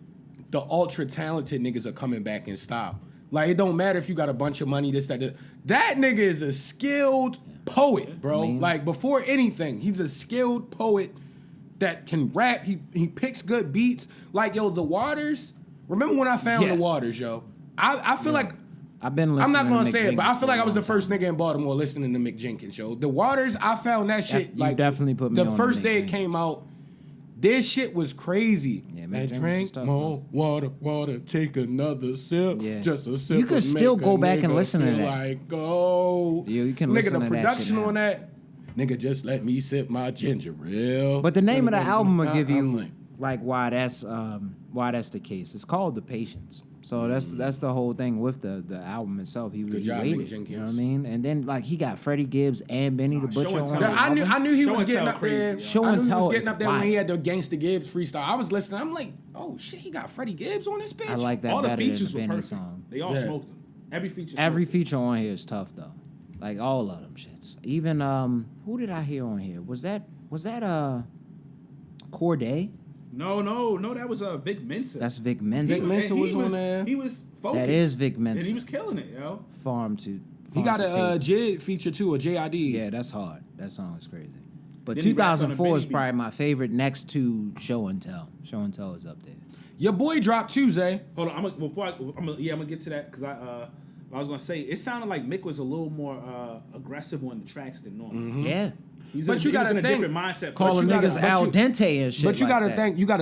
Speaker 2: the ultra talented niggas are coming back in style. Like it don't matter if you got a bunch of money, this, that, that. That nigga is a skilled poet, bro. Like before anything, he's a skilled poet that can rap. He picks good beats. Like yo, The Waters. Remember when I found The Waters, yo? I feel like
Speaker 1: I've been listening.
Speaker 2: I'm not gonna
Speaker 1: to
Speaker 2: say
Speaker 1: Mick
Speaker 2: it, but I feel like I was the
Speaker 1: Jenkins
Speaker 2: first nigga in Baltimore listening to Mick Jenkins, yo. The Waters, I found that shit
Speaker 1: you
Speaker 2: like
Speaker 1: definitely put me
Speaker 2: the
Speaker 1: on
Speaker 2: first
Speaker 1: Mick
Speaker 2: day it
Speaker 1: Jenkins.
Speaker 2: came out. This shit was crazy.
Speaker 1: Yeah, Mick
Speaker 2: Man,
Speaker 1: Jenkins
Speaker 2: drink
Speaker 1: is tough,
Speaker 2: more water, take another sip.
Speaker 1: Yeah.
Speaker 2: Just a sip.
Speaker 1: You could
Speaker 2: will
Speaker 1: still
Speaker 2: make
Speaker 1: go
Speaker 2: a
Speaker 1: back and
Speaker 2: nigga
Speaker 1: listen to
Speaker 2: feel
Speaker 1: that.
Speaker 2: Like, go.
Speaker 1: Yeah, you can
Speaker 2: nigga,
Speaker 1: listen
Speaker 2: the
Speaker 1: to that shit
Speaker 2: production
Speaker 1: now.
Speaker 2: on that. Nigga, just let me sip my ginger ale.
Speaker 1: But the name of the album will give
Speaker 2: I'm
Speaker 1: you like why that's the case. It's called The Patience. So that's the whole thing with the album itself. He really
Speaker 2: job,
Speaker 1: waited.
Speaker 2: Mick Jenkins.
Speaker 1: You know what I mean? And then like he got Freddie Gibbs and Benny the
Speaker 3: Show
Speaker 1: Butcher
Speaker 3: and
Speaker 1: on.
Speaker 3: Tell.
Speaker 1: the
Speaker 2: I
Speaker 1: album.
Speaker 2: knew he
Speaker 3: Show
Speaker 2: was
Speaker 3: and
Speaker 2: getting
Speaker 3: Tell
Speaker 2: up
Speaker 3: crazy,
Speaker 2: there.
Speaker 3: yo.
Speaker 1: Show
Speaker 2: I
Speaker 1: and
Speaker 2: knew he
Speaker 1: Tell
Speaker 2: was getting
Speaker 1: is
Speaker 2: up there when
Speaker 1: wild.
Speaker 2: he had the Gangsta Gibbs freestyle. I was listening. I'm like, oh shit, he got Freddie Gibbs on this bitch.
Speaker 1: I like that
Speaker 3: All the
Speaker 1: better than
Speaker 3: features
Speaker 1: the
Speaker 3: were
Speaker 1: Benny
Speaker 3: perfect.
Speaker 1: song.
Speaker 3: They all
Speaker 2: Yeah.
Speaker 3: smoked them. Every feature.
Speaker 1: Every
Speaker 3: smoked them.
Speaker 1: feature on here is tough though. Like all of them shits. Even who did I hear on here? Was that Corday?
Speaker 3: No, that was Vic Mensa.
Speaker 1: That's Vic Mensa.
Speaker 2: Vic Mensa was on there.
Speaker 3: He was focused.
Speaker 1: That is Vic Mensa.
Speaker 3: And he was killing it, yo.
Speaker 1: Farm to.
Speaker 2: He got
Speaker 1: to
Speaker 2: a
Speaker 1: Tape.
Speaker 2: JID feature too, a JID.
Speaker 1: Yeah, that's hard. That song is crazy. But
Speaker 3: Then he rapped on a
Speaker 1: 2004 is
Speaker 3: Benny
Speaker 1: probably my favorite next to Show and Tell. Show and Tell is up there.
Speaker 2: Your boy dropped Tuesday.
Speaker 3: Hold on, I'm gonna get to that because I was gonna say it sounded like Mick was a little more aggressive on the tracks than normal.
Speaker 1: Yeah.
Speaker 3: He's
Speaker 2: But
Speaker 3: in,
Speaker 2: you
Speaker 3: he was
Speaker 2: gotta
Speaker 3: in a
Speaker 2: think-
Speaker 3: different mindset.
Speaker 1: Calling
Speaker 2: you gotta-
Speaker 1: niggas
Speaker 2: but
Speaker 1: al
Speaker 2: you-
Speaker 1: dente and shit.
Speaker 2: But you
Speaker 1: like
Speaker 2: gotta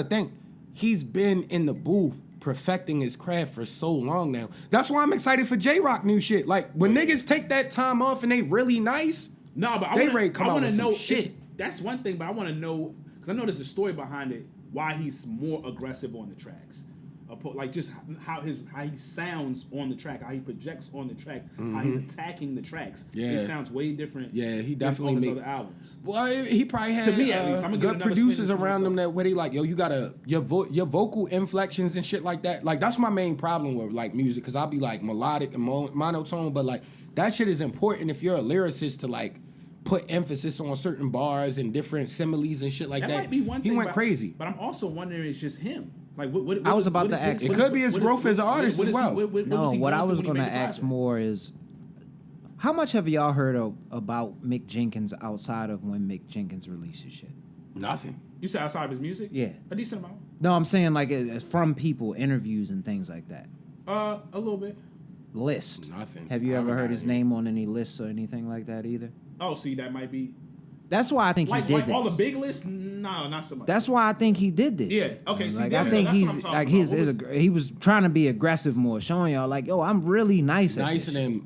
Speaker 1: that.
Speaker 2: think, he's been in the booth perfecting his craft for so long now. That's why I'm excited for J-Rock new shit. Like when niggas take that time off and they really nice.
Speaker 3: No, but
Speaker 2: They
Speaker 3: I
Speaker 2: ready to come out
Speaker 3: want
Speaker 2: with
Speaker 3: to
Speaker 2: some
Speaker 3: know.
Speaker 2: shit.
Speaker 3: That's one thing, but I want to know because I know there's a story behind it. Why he's more aggressive on the tracks, like just how he sounds on the track, how he projects on the track, how he's attacking the tracks.
Speaker 2: Yeah.
Speaker 3: It sounds way different.
Speaker 2: Yeah, he
Speaker 3: than
Speaker 2: definitely
Speaker 3: all his
Speaker 2: make-
Speaker 3: other albums.
Speaker 2: Well, he probably had
Speaker 3: To me, at least. I'ma give it
Speaker 2: good
Speaker 3: another
Speaker 2: producers
Speaker 3: spin and
Speaker 2: around
Speaker 3: see
Speaker 2: him
Speaker 3: what's
Speaker 2: that where they like, yo, you gotta your vocal inflections and shit like that. Like that's my main problem with like music, cause I'll be like melodic and monotone, but like that shit is important if you're a lyricist to like put emphasis on certain bars and different similes and shit like that.
Speaker 3: Might be one
Speaker 2: he
Speaker 3: thing,
Speaker 2: went
Speaker 3: but-
Speaker 2: crazy.
Speaker 3: But I'm also wondering, it's just him. Like, what
Speaker 1: I was about
Speaker 3: what
Speaker 1: to
Speaker 3: is-
Speaker 1: ask
Speaker 3: what
Speaker 2: It
Speaker 3: is-
Speaker 2: could be his
Speaker 3: what is-
Speaker 2: growth as an
Speaker 3: what-
Speaker 2: artist
Speaker 3: what
Speaker 2: as
Speaker 3: is he-
Speaker 2: well.
Speaker 3: what is
Speaker 1: No,
Speaker 3: he
Speaker 1: what
Speaker 3: going
Speaker 1: I
Speaker 3: through
Speaker 1: was
Speaker 3: when he
Speaker 1: gonna
Speaker 3: made the
Speaker 1: ask
Speaker 3: project?
Speaker 1: more is, How much have y'all heard about Mick Jenkins outside of when Mick Jenkins releases shit?
Speaker 2: Nothing.
Speaker 3: You said outside of his music?
Speaker 1: Yeah.
Speaker 3: A decent amount.
Speaker 1: No, I'm saying like from people, interviews and things like that.
Speaker 3: A little bit.
Speaker 1: List.
Speaker 2: Nothing.
Speaker 1: Have you ever heard his name on any lists or anything like that either?
Speaker 3: Oh, see, that might be.
Speaker 1: That's why I think he did this.
Speaker 3: All the big lists? No, not so much.
Speaker 1: That's why I think he did this.
Speaker 3: Yeah. Okay. See,
Speaker 1: Like
Speaker 3: yeah,
Speaker 1: I think
Speaker 3: that's
Speaker 1: he's
Speaker 3: what I'm talking
Speaker 1: like
Speaker 3: about.
Speaker 1: he was trying to be aggressive more, showing y'all like, yo, I'm really nice.
Speaker 2: Nicer than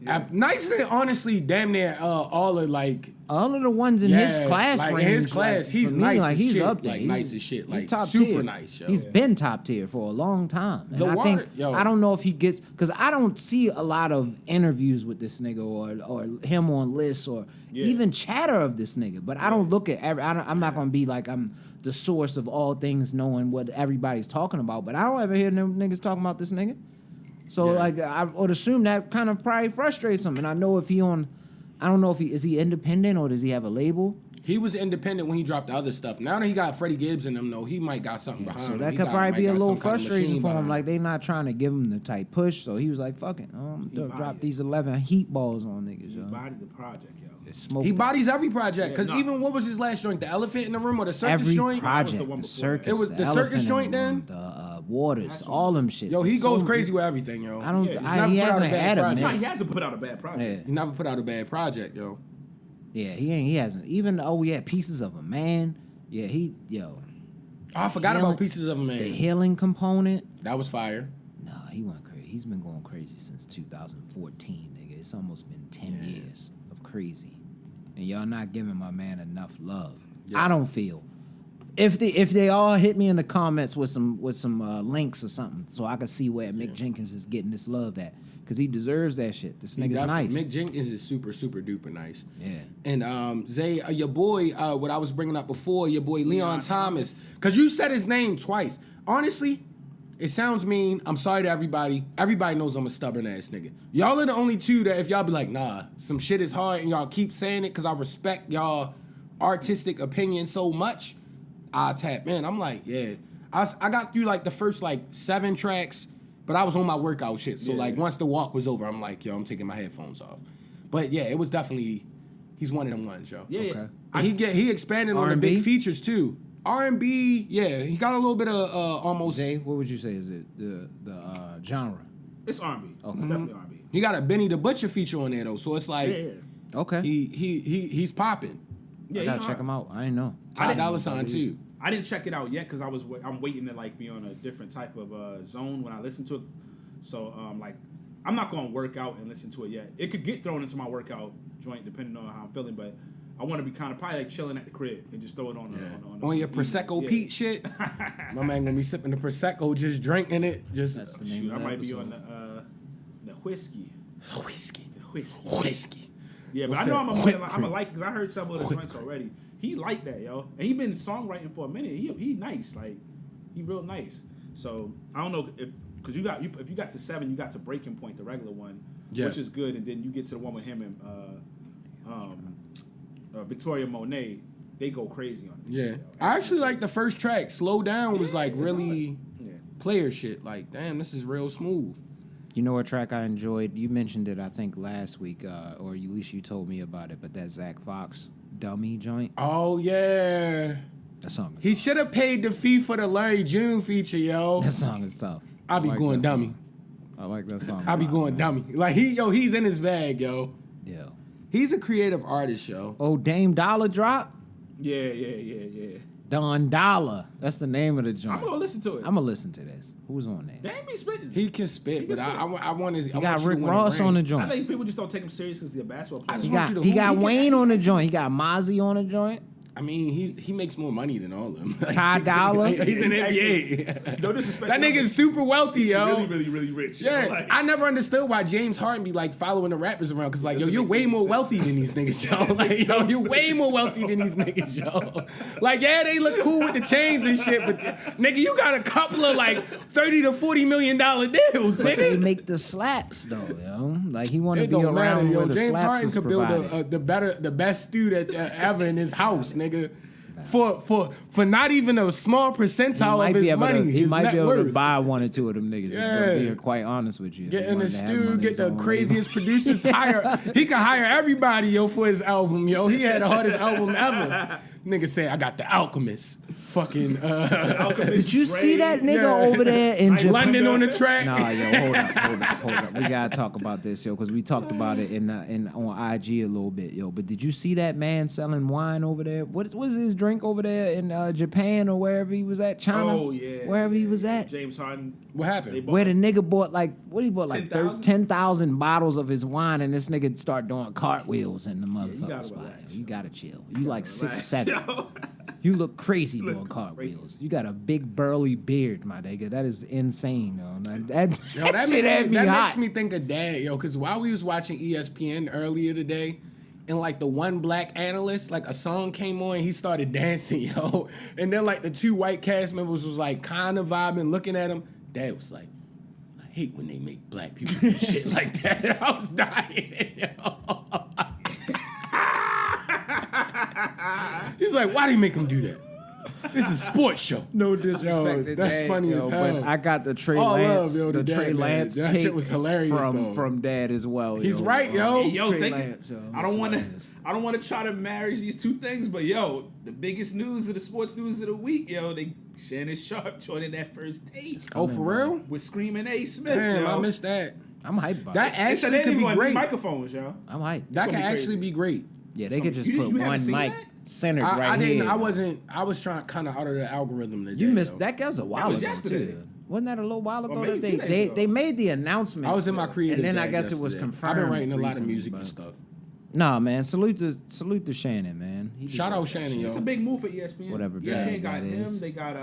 Speaker 2: honestly, damn near all of like.
Speaker 1: All of the ones in his class
Speaker 2: like
Speaker 1: range,
Speaker 2: in his class,
Speaker 1: like,
Speaker 2: he's
Speaker 1: for me,
Speaker 2: nice
Speaker 1: like,
Speaker 2: as
Speaker 1: he's
Speaker 2: shit.
Speaker 1: up there.
Speaker 2: Like
Speaker 1: He's-
Speaker 2: nice as shit. Like
Speaker 1: he's top
Speaker 2: super
Speaker 1: tier.
Speaker 2: nice, yo.
Speaker 1: He's been top tier for a long time. And
Speaker 2: The
Speaker 1: I
Speaker 2: water-
Speaker 1: think
Speaker 2: yo.
Speaker 1: I don't know if he gets because I don't see a lot of interviews with this nigga or him on lists or even chatter of this nigga. But I don't look at I'm not gonna be like I'm the source of all things, knowing what everybody's talking about. But I don't ever hear them niggas talking about this nigga. So like I would assume that kind of probably frustrates him. And I know if he on, I don't know if is he independent or does he have a label?
Speaker 2: He was independent when he dropped the other stuff. Now that he got Freddie Gibbs in him, though, he might got something behind
Speaker 1: So
Speaker 2: him.
Speaker 1: that
Speaker 2: He
Speaker 1: could probably
Speaker 2: might
Speaker 1: be a
Speaker 2: got
Speaker 1: little
Speaker 2: some kind of
Speaker 1: frustrating
Speaker 2: machine
Speaker 1: for him.
Speaker 2: behind
Speaker 1: Like they not trying to give him the tight push. So he was like, "Fuck it, drop these 11 heat balls on niggas,
Speaker 3: He
Speaker 1: yo."
Speaker 3: bodied the project, yo.
Speaker 1: Smoke
Speaker 2: He bodies every project. Because
Speaker 3: Yeah,
Speaker 2: even what was his last joint? The elephant in the room or the circus
Speaker 1: every
Speaker 2: joint?
Speaker 1: project,
Speaker 3: the one
Speaker 1: the
Speaker 3: before
Speaker 1: circus,
Speaker 3: that.
Speaker 2: It was the circus
Speaker 1: elephant in
Speaker 2: joint
Speaker 1: the
Speaker 2: then?
Speaker 1: room, the waters, all them shit.
Speaker 2: Yo, he goes crazy with everything, yo.
Speaker 1: I don't.
Speaker 3: Yeah, he's
Speaker 2: never
Speaker 1: He
Speaker 2: put out a
Speaker 1: hasn't
Speaker 2: bad
Speaker 1: had a
Speaker 2: project.
Speaker 3: Nah,
Speaker 1: miss.
Speaker 3: he hasn't put out a bad project.
Speaker 2: He never put out a bad project, yo.
Speaker 1: Yeah, he ain't. He hasn't. Even pieces of a man. Yeah,
Speaker 2: Oh, I forgot about Pieces of a Man.
Speaker 1: The healing component.
Speaker 2: That was fire.
Speaker 1: No, he went crazy. He's been going crazy since 2014, nigga. It's almost been 10 years of crazy, and y'all not giving my man enough love.
Speaker 2: Yeah.
Speaker 1: I don't feel. If they all hit me in the comments with some links or something, so I can see where Mick Jenkins is getting this love at, because he deserves that shit. This nigga's nice.
Speaker 2: Mick Jenkins is super, super duper nice.
Speaker 1: Yeah.
Speaker 2: And Zay, your boy, what I was bringing up before, your boy Leon Thomas, because you said his name twice. Honestly, it sounds mean. I'm sorry to everybody. Everybody knows I'm a stubborn ass nigga. Y'all are the only two that if y'all be like, nah, some shit is hard, and y'all keep saying it because I respect y'all artistic opinion so much, I tap in. I'm like, yeah. I got through like the first like 7 tracks, but I was on my workout shit. So like once the walk was over, I'm like, yo, I'm taking my headphones off. But yeah, it was definitely, he's one of them ones, yo.
Speaker 3: Yeah.
Speaker 1: Okay.
Speaker 2: And he expanded on the
Speaker 1: R&B?
Speaker 2: big features too. R&B, yeah, he got a little bit of almost.
Speaker 1: Zay, what would you say is it the genre?
Speaker 3: It's R&B.
Speaker 1: Okay.
Speaker 3: It's definitely R&B.
Speaker 2: He got a Benny the Butcher feature on there though, so it's like
Speaker 3: Yeah.
Speaker 1: Okay.
Speaker 2: he's popping.
Speaker 3: Yeah,
Speaker 1: I
Speaker 3: he
Speaker 1: gotta
Speaker 3: hard.
Speaker 1: check him out. I ain't know.
Speaker 2: Ty Dolla $ign too.
Speaker 3: I didn't check it out yet because I'm waiting to like be on a different type of zone when I listen to it. So like I'm not gonna work out and listen to it yet. It could get thrown into my workout joint depending on how I'm feeling, but I want to be kind of probably like chilling at the crib and just throw it on.
Speaker 2: On your Prosecco Pete shit. My man gonna be sipping the Prosecco, just drinking it, just
Speaker 1: That's the name
Speaker 3: Shoot,
Speaker 1: of
Speaker 3: I
Speaker 1: the
Speaker 3: might be
Speaker 1: episode.
Speaker 3: on the whiskey.
Speaker 2: whiskey.
Speaker 3: Yeah, but
Speaker 2: What's
Speaker 3: I know
Speaker 2: that?
Speaker 3: I'm gonna like it because I heard some of the joints already. He like that, yo, and he been songwriting for a minute. He nice, like he real nice. So I don't know if because if you got to 7, you got to Breaking Point, the regular one, which is good, and then you get to the one with him and Victoria Monet. They go crazy on it.
Speaker 2: Yeah, I actually like the first track. Slow Down was like really player shit. Like, damn, this is real smooth.
Speaker 1: You know what track I enjoyed? You mentioned it, I think, last week, or at least you told me about it. But that Zach Fox dummy joint.
Speaker 2: Oh yeah,
Speaker 1: That song.
Speaker 2: he should have paid the fee for the Larry June feature, yo.
Speaker 1: That song is tough.
Speaker 2: I be
Speaker 1: like
Speaker 2: going
Speaker 1: that
Speaker 2: dummy.
Speaker 1: song. I like that song.
Speaker 2: I be going dummy. Like he's in his bag, yo.
Speaker 1: Yeah.
Speaker 2: He's a creative artist, yo.
Speaker 1: Oh, Dame Dollar drop.
Speaker 3: Yeah.
Speaker 1: Don Dollar. That's the name of the joint.
Speaker 3: I'm gonna listen to it.
Speaker 1: I'm gonna listen to this. Who's on there?
Speaker 3: They ain't be spitting.
Speaker 2: He can spit, but I want his.
Speaker 1: He got Rick Ross on the
Speaker 3: I
Speaker 1: joint.
Speaker 3: think people just don't take him serious because he's a basketball player.
Speaker 2: I
Speaker 1: He
Speaker 2: want you
Speaker 1: got,
Speaker 2: to-
Speaker 1: he got
Speaker 2: he can-
Speaker 1: Wayne on the joint. He got Mozzie on the joint.
Speaker 2: I mean, he makes more money than all of them.
Speaker 1: Ty Dolla?
Speaker 2: He's in
Speaker 3: He's
Speaker 2: NBA.
Speaker 3: No disrespect.
Speaker 2: That nigga's super wealthy, yo.
Speaker 3: really rich.
Speaker 2: Yeah,
Speaker 3: Like,
Speaker 2: I never understood why James Harden be like following the rappers around, cause like, yo, you're way more wealthy than these niggas, yo. Like, yo, you're way more wealthy than these niggas, yo. Like, yeah, they look cool with the chains and shit, but nigga, you got a couple of like $30 to $40 million deals,
Speaker 1: But they
Speaker 2: nigga.
Speaker 1: make the slaps though, yo. Like he want to
Speaker 2: It
Speaker 1: be
Speaker 2: don't matter,
Speaker 1: around
Speaker 2: yo.
Speaker 1: where the
Speaker 2: James
Speaker 1: slaps
Speaker 2: Harden
Speaker 1: is
Speaker 2: could build
Speaker 1: provided.
Speaker 2: the best studio ever in his house, nigga. for not even a small percentile of his money.
Speaker 1: He might be able
Speaker 2: worth.
Speaker 1: to buy one or two of them niggas.
Speaker 2: Yeah.
Speaker 1: Being quite honest with you.
Speaker 2: Get in the studio, get the craziest producers. He can hire everybody, yo, for his album, yo. He had the hardest album ever. Nigga said, I got the Alchemist. Fucking.
Speaker 1: Did you see that nigga over there in Japan?
Speaker 2: London on the track?
Speaker 1: Nah, yo, hold up. We gotta talk about this, yo, because we talked about it on IG a little bit, yo. But did you see that man selling wine over there? What was his drink over there in Japan or wherever he was at? China?
Speaker 3: Oh, yeah.
Speaker 1: Wherever he was at?
Speaker 3: James Harden.
Speaker 2: What happened?
Speaker 1: Where the nigga bought like
Speaker 3: 10,000?
Speaker 1: 10,000 bottles of his wine, and this nigga start doing cartwheels in the motherfucking spot. You gotta chill. You like 6'7". You look crazy doing cartwheels. You got a big burly beard, my nigga. That is insane, though. That
Speaker 2: makes me think of Dad, yo. Because while we was watching ESPN earlier today, and like the one black analyst, like a song came on, he started dancing, yo. And then like the two white cast members was like kind of vibing, looking at him. Dad was like, I hate when they make black people do shit like that. I was dying, yo. He's like, why do you make him do that? This is a sports show.
Speaker 1: No disrespect.
Speaker 2: Yo, that's funny as hell.
Speaker 1: But I got the Trey Lance.
Speaker 2: The
Speaker 1: Trey Lance
Speaker 2: that shit was hilarious
Speaker 1: from Dad as well.
Speaker 2: He's right, yo.
Speaker 3: Hey, yo,
Speaker 1: Trey Lance, yo.
Speaker 3: I don't want to try to marry these two things, but yo, the biggest news of the sports news of the week, yo, Shannon Sharp joining that first tape.
Speaker 2: Oh, for real?
Speaker 3: With Screaming A. Smith.
Speaker 2: Damn,
Speaker 3: yo.
Speaker 2: I missed that.
Speaker 1: I'm hyped about
Speaker 2: that. Actually could be great.
Speaker 3: Microphones, yo.
Speaker 1: I'm hyped.
Speaker 2: That could actually be great.
Speaker 1: Yeah, they could just put one mic centered right here.
Speaker 2: I was trying kind of out of the algorithm today.
Speaker 1: You missed that. That was a while ago
Speaker 3: yesterday.
Speaker 1: too. Wasn't that a little while ago?
Speaker 3: maybe
Speaker 1: They made the announcement.
Speaker 2: I was in my creative.
Speaker 1: And then I guess
Speaker 2: yesterday.
Speaker 1: it was confirmed.
Speaker 2: I've been writing a lot of
Speaker 1: recently,
Speaker 2: music and stuff.
Speaker 1: Nah, man. Salute to Shannon, man.
Speaker 2: Shout out Shannon, yo.
Speaker 3: It's a big move for ESPN.
Speaker 1: Whatever
Speaker 3: ESPN got
Speaker 1: that
Speaker 3: him.
Speaker 1: is.
Speaker 3: They got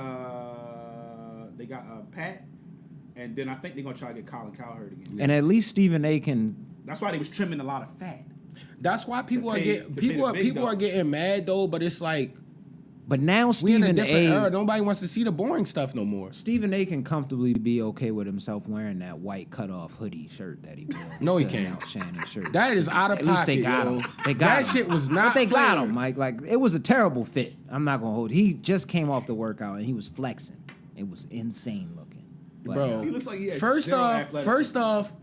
Speaker 3: Pat, and then I think they're gonna try to get Colin Cowherd again.
Speaker 1: And at least Stephen A. can.
Speaker 3: That's why they was trimming a lot of fat.
Speaker 2: That's why people are getting mad though. But it's like,
Speaker 1: But now
Speaker 2: we in a
Speaker 1: Stephen
Speaker 2: different
Speaker 1: A.
Speaker 2: era. Nobody wants to see the boring stuff no more.
Speaker 1: Stephen A. can comfortably be okay with himself wearing that white cutoff hoodie shirt that he wore.
Speaker 2: No, he
Speaker 1: filling
Speaker 2: can't.
Speaker 1: out Shannon's shirt.
Speaker 2: That is out of
Speaker 1: At
Speaker 2: pocket.
Speaker 1: least they got
Speaker 2: yo.
Speaker 1: him. They got him.
Speaker 2: That shit was not.
Speaker 1: But they got
Speaker 2: playing.
Speaker 1: him, Mike. Like it was a terrible fit. I'm not gonna hold. He just came off the workout and he was flexing. It was insane looking. But,
Speaker 2: Bro.
Speaker 3: He looks like he has
Speaker 2: First
Speaker 3: zero
Speaker 2: off,
Speaker 3: athleticism.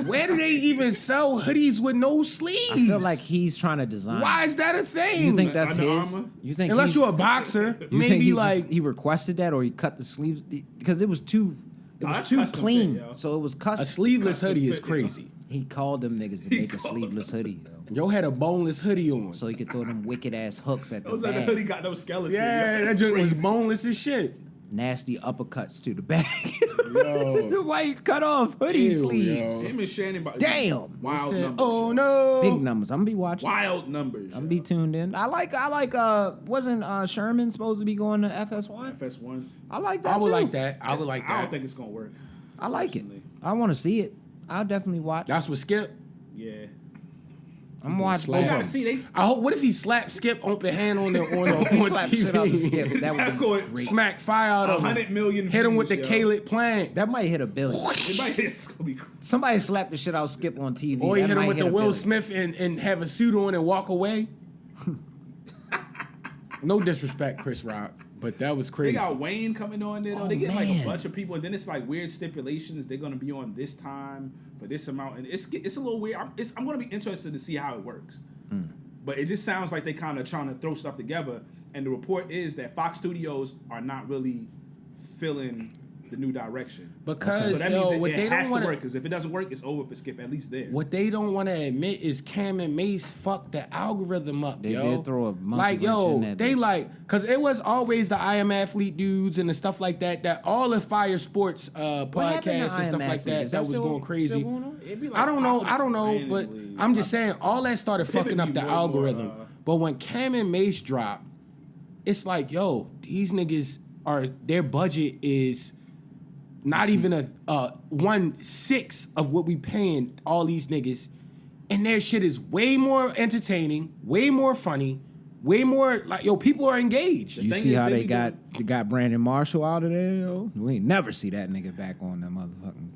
Speaker 2: where do they even sell hoodies with no sleeves?
Speaker 1: I feel like he's trying to design.
Speaker 2: Why is that a thing?
Speaker 1: You think that's
Speaker 3: Under
Speaker 1: his?
Speaker 3: Armour?
Speaker 1: You think
Speaker 2: Unless
Speaker 1: he's-
Speaker 2: you're a boxer,
Speaker 1: you
Speaker 2: maybe
Speaker 1: think he
Speaker 2: like
Speaker 1: he requested that or he cut the sleeves because it was too. It was
Speaker 3: that's
Speaker 1: too
Speaker 3: custom
Speaker 1: clean,
Speaker 3: fit, yo.
Speaker 1: so it was custom.
Speaker 2: a sleeveless
Speaker 3: Custom
Speaker 2: hoodie is
Speaker 3: fit,
Speaker 2: crazy.
Speaker 1: He called them niggas to make a sleeveless hoodie, yo.
Speaker 2: Yo had a boneless hoodie on.
Speaker 1: So he could throw them wicked ass hooks at the
Speaker 3: Those like the
Speaker 1: back.
Speaker 3: hoodie got no skeleton.
Speaker 2: Yeah,
Speaker 3: yo.
Speaker 2: that joint was boneless as shit.
Speaker 1: Nasty uppercuts to the back.
Speaker 2: Yo.
Speaker 1: The white cut off hoodie
Speaker 2: Ew,
Speaker 1: sleeves.
Speaker 2: yo.
Speaker 3: Him and Shannon.
Speaker 1: Damn.
Speaker 3: Wild
Speaker 2: Said,
Speaker 3: numbers.
Speaker 2: oh no.
Speaker 1: Big numbers. I'm gonna be watching.
Speaker 3: Wild numbers.
Speaker 1: I'm gonna be tuned in. I like wasn't Sherman supposed to be going to FS1?
Speaker 3: FS1.
Speaker 1: I like that.
Speaker 2: I would
Speaker 1: too.
Speaker 2: like that. I would like
Speaker 3: I don't
Speaker 2: that.
Speaker 3: think it's gonna work.
Speaker 1: I like it.
Speaker 3: personally.
Speaker 1: I want to see it. I'll definitely watch.
Speaker 2: That's what Skip.
Speaker 3: Yeah.
Speaker 1: I'm watching.
Speaker 2: slap.
Speaker 3: You
Speaker 1: both of
Speaker 3: gotta
Speaker 1: them.
Speaker 3: see they.
Speaker 2: I hope. What if he slapped Skip open hand on
Speaker 1: If he slapped shit out the skip,
Speaker 2: TV?
Speaker 1: that would be
Speaker 3: Go-
Speaker 1: great.
Speaker 2: Smack fire out of him.
Speaker 3: 100 million.
Speaker 2: Hit him with the
Speaker 3: views, yo.
Speaker 2: Caleb plant.
Speaker 1: That might hit $1 billion.
Speaker 3: It might- It's gonna be.
Speaker 1: Somebody slapped the shit out Skip on TV.
Speaker 2: Or he
Speaker 1: That
Speaker 2: hit him
Speaker 1: might
Speaker 2: with the
Speaker 1: $1
Speaker 2: Will
Speaker 1: billion.
Speaker 2: Smith and have a suit on and walk away. No disrespect, Chris Rock, but that was
Speaker 3: They
Speaker 2: crazy.
Speaker 3: got Wayne coming on there.
Speaker 1: Oh,
Speaker 3: They get like
Speaker 1: man.
Speaker 3: a bunch of people, and then it's like weird stipulations. They're gonna be on this time for this amount, and it's a little weird. I'm gonna be interested to see how it works. But it just sounds like they kind of trying to throw stuff together. And the report is that Fox Studios are not really feeling the new direction.
Speaker 2: Because
Speaker 3: So that
Speaker 2: yo,
Speaker 3: means
Speaker 2: what
Speaker 3: it
Speaker 2: they
Speaker 3: has
Speaker 2: don't
Speaker 3: to
Speaker 2: want
Speaker 3: work. Because if it doesn't work, it's over for Skip. At least there.
Speaker 2: what they don't want to admit is Cam and Mace fucked the algorithm up,
Speaker 1: They
Speaker 2: yo.
Speaker 1: did throw a monkey
Speaker 2: like,
Speaker 1: wrench
Speaker 2: yo,
Speaker 1: in that
Speaker 2: they
Speaker 1: bitch.
Speaker 2: like, cause it was always the I Am Athlete dudes and the stuff like that. That all the Fire Sports
Speaker 1: happened to
Speaker 2: podcasts and
Speaker 1: I Am
Speaker 2: stuff like
Speaker 1: Athlete?
Speaker 2: that.
Speaker 1: Is
Speaker 2: That
Speaker 1: that
Speaker 2: was
Speaker 1: still-
Speaker 2: going crazy.
Speaker 1: still going on?
Speaker 3: It'd be like
Speaker 2: I don't know,
Speaker 3: popping
Speaker 2: but
Speaker 3: randomly.
Speaker 2: I'm just saying all that started
Speaker 3: Pivot
Speaker 2: fucking up
Speaker 3: be
Speaker 2: the
Speaker 3: way more,
Speaker 2: algorithm. But when Cam and Mace dropped, it's like, yo, these niggas their budget is not even a 1/6 of what we paying all these niggas, and their shit is way more entertaining, way more funny, way more like, yo, people are engaged.
Speaker 1: You
Speaker 3: thing
Speaker 1: see
Speaker 3: is,
Speaker 1: how
Speaker 3: they
Speaker 1: they
Speaker 3: be
Speaker 1: got Brandon Marshall out of there, yo? We ain't never see that nigga back on that motherfucking